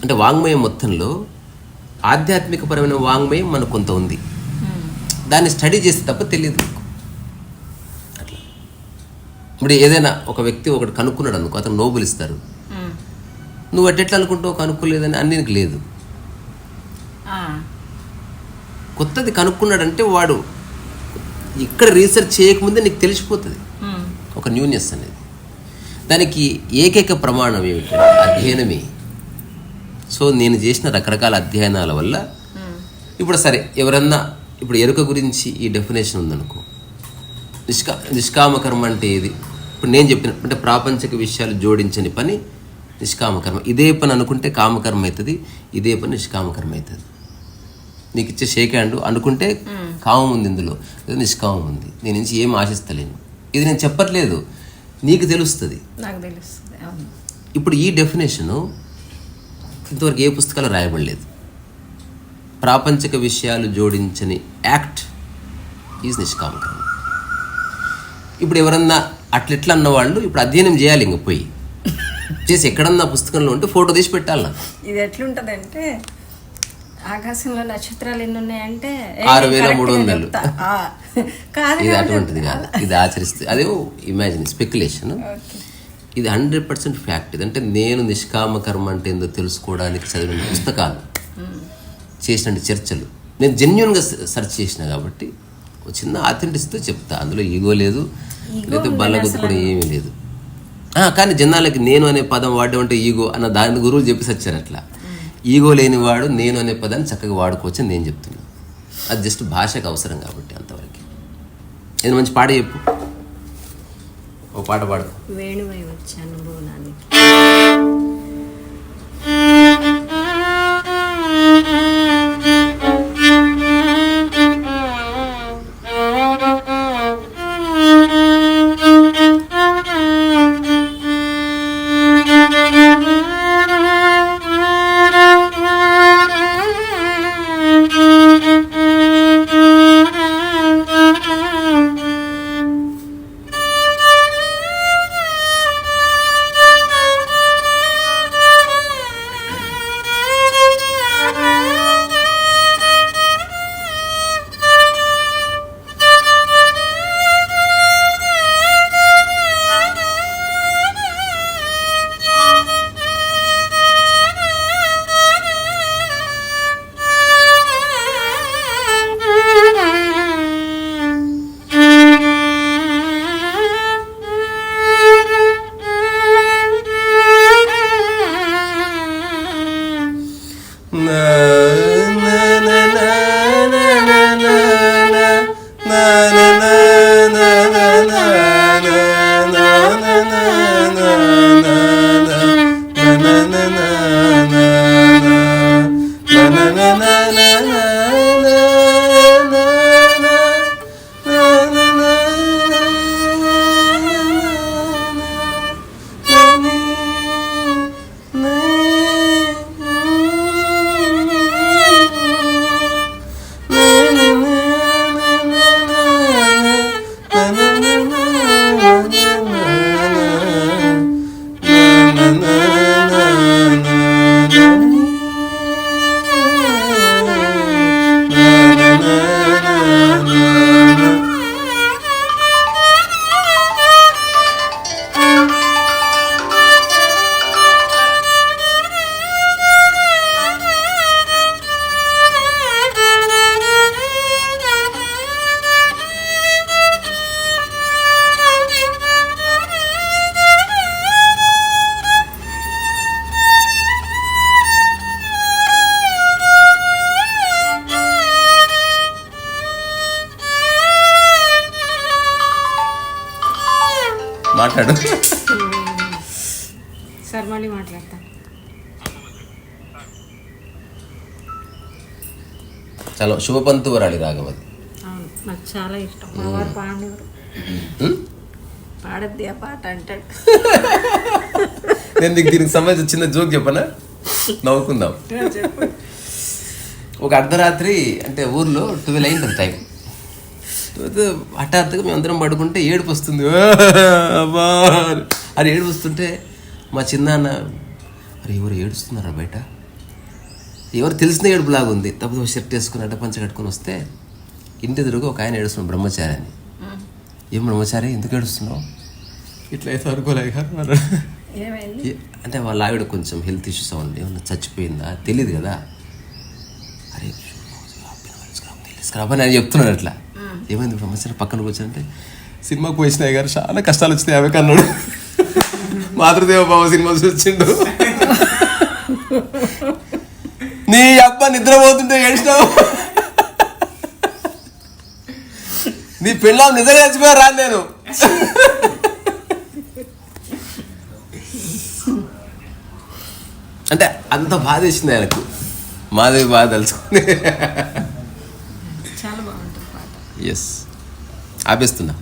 అంటే వాంగ్మయం మొత్తంలో ఆధ్యాత్మికపరమైన వాంగ్మయం మనకు కొంత ఉంది, దాన్ని స్టడీ చేస్తే తప్ప తెలియదు నీకు. అట్లా ఇప్పుడు ఏదైనా ఒక వ్యక్తి ఒకటి కనుక్కున్నాడు అనుకో, అతను నోబెల్ ఇస్తారు. నువ్వు అట్టెట్లా అనుకుంటావు కనుక్కోలేదని అన్ని నీకు లేదు. కొత్తది కనుక్కున్నాడంటే వాడు ఇక్కడ రీసెర్చ్ చేయకముందే నీకు తెలిసిపోతుంది ఒక న్యూనెస్ అనేది. దానికి ఏకైక ప్రమాణం ఏమిటంటే అధ్యయనమే. సో నేను చేసిన రకరకాల అధ్యయనాల వల్ల ఇప్పుడు సరే ఎవరన్నా ఇప్పుడు ఎరుక గురించి ఈ డెఫినేషన్ ఉందనుకో, నిష్కామకర్మ అంటే ఏది? ఇప్పుడు నేను చెప్పిన అంటే ప్రాపంచిక విషయాలు జోడించని పని నిష్కామకర్మ. ఇదే పని అనుకుంటే కామకర్మ అవుతుంది, ఇదే పని నిష్కామకర్మ అవుతుంది. నీకు ఇచ్చే షేక్ హ్యాండ్ అనుకుంటే కామం ఉంది, ఇందులో నిష్కామం ఉంది, నేను నుంచి ఏం ఆశిస్తలేను. ఇది నేను చెప్పట్లేదు, నీకు తెలుస్తుంది. ఇప్పుడు ఈ డెఫినేషను ఇంతవరకు ఏ పుస్తకాలు రాయబడలేదు. ప్రాపంచిక విషయాలు జోడించని యాక్ట్ ఈజ్ నిష్కామకర్మ. ఇప్పుడు ఎవరన్నా అట్లెట్లా అన్నవాళ్ళు ఇప్పుడు అధ్యయనం చేయాలి, ఇంక పోయి చేసి ఎక్కడన్నా పుస్తకంలో ఉంటే ఫోటో తీసి పెట్టాలి. ఇది ఎట్లుంటదంటే ఆకాశంలో నక్షత్రాలు ఎన్ని ఉన్నాయంటే 6300. ఇది అటువంటిది కాదు, ఇది ఆచరిస్తుంది. అదే ఇమాజిన్ స్పెక్యులేషన్. ఇది 100% ఫ్యాక్ట్. ఇదంటే నేను నిష్కామకర్మ అంటే ఏందో తెలుసుకోవడానికి చదివిన పుస్తకాలు, చేసిన చర్చలు, నేను జెన్యున్గా సెర్చ్ చేసిన కాబట్టి ఒక చిన్న ఆథెంటిసిటీతో చెప్తా. అందులో ఈగో లేదు, లేదా బల్లగుద్దు కూడా ఏమీ లేదు. కానీ జనాలకి నేను అనే పదం వాడేమంటే ఈగో అన్న దాని గురువులు చెప్పి సచ్చారు. అట్లా ఈగో లేనివాడు నేను అనే పదాన్ని చక్కగా వాడుకోవచ్చని నేను చెప్తున్నాను. అది జస్ట్ భాషకు అవసరం కాబట్టి అంతవరకు. ఏదో మంచి పాట చెప్పు, ఓ పాట పాడు. వేణువై వచ్చాను బోనానికి. మాట్లాడు. సార్ మళ్ళీ మాట్లాడతాను. చాలా శుభపంతు వరాలి రాగం అది. అవును, నాకు చాలా ఇష్టం. మా వారు పాడేవారు. పాడద్ది ఆ పాట అంటాడు. నేను దీనికి సంబంధించిన చిన్న జోక్ చెప్పనా, నవ్వుకుందాం. ఒక అర్ధరాత్రి అంటే ఊర్లో 12 అయింది టైం. హఠాత్తుగా మేమందరం పడుకుంటే ఏడుపు వస్తుంది. అది ఏడుపు వస్తుంటే మా చిన్నాన్న, అరే ఎవరు ఏడుస్తున్నారా బయట, ఎవరు తెలిసిన ఏడుపులాగా ఉంది. తప్పదు షర్ట్ వేసుకుని అడ్డ పంచ కట్టుకుని వస్తే ఇంటి ఎదురుగా ఒక ఆయన ఏడుస్తున్నాడు, బ్రహ్మచారి అని. ఏం బ్రహ్మచారి ఎందుకు ఏడుస్తున్నావు? ఇట్లా అయితే అనుకోలేక అంటే వాళ్ళ ఆవిడ కొంచెం హెల్త్ ఇష్యూస్ అవ్వండి, ఏమన్నా చచ్చిపోయిందా తెలియదు కదా. అరే తీసుకురాబని అని చెప్తున్నాడు. అట్లా ఏమైంది బ్రహ్మచారి పక్కన కూర్చోంటే, సినిమాకు పోయినాయి గారు చాలా కష్టాలు వచ్చినాయి ఆమె కన్నాడు. మాతృదేవ బావ సినిమా చూసిండు. నీ అబ్బా నిద్రపోతుంటే ఏడిచినావు, నీ పిల్లలు నిజంగా చచ్చిపోయారు రాను నేను. అంటే అంత బాధ వేసింది ఆయనకు, మాధవి బాధ తెలుసుకుని. చాలా బాగుంటుంది పాట. ఎస్, ఆపేస్తున్నా.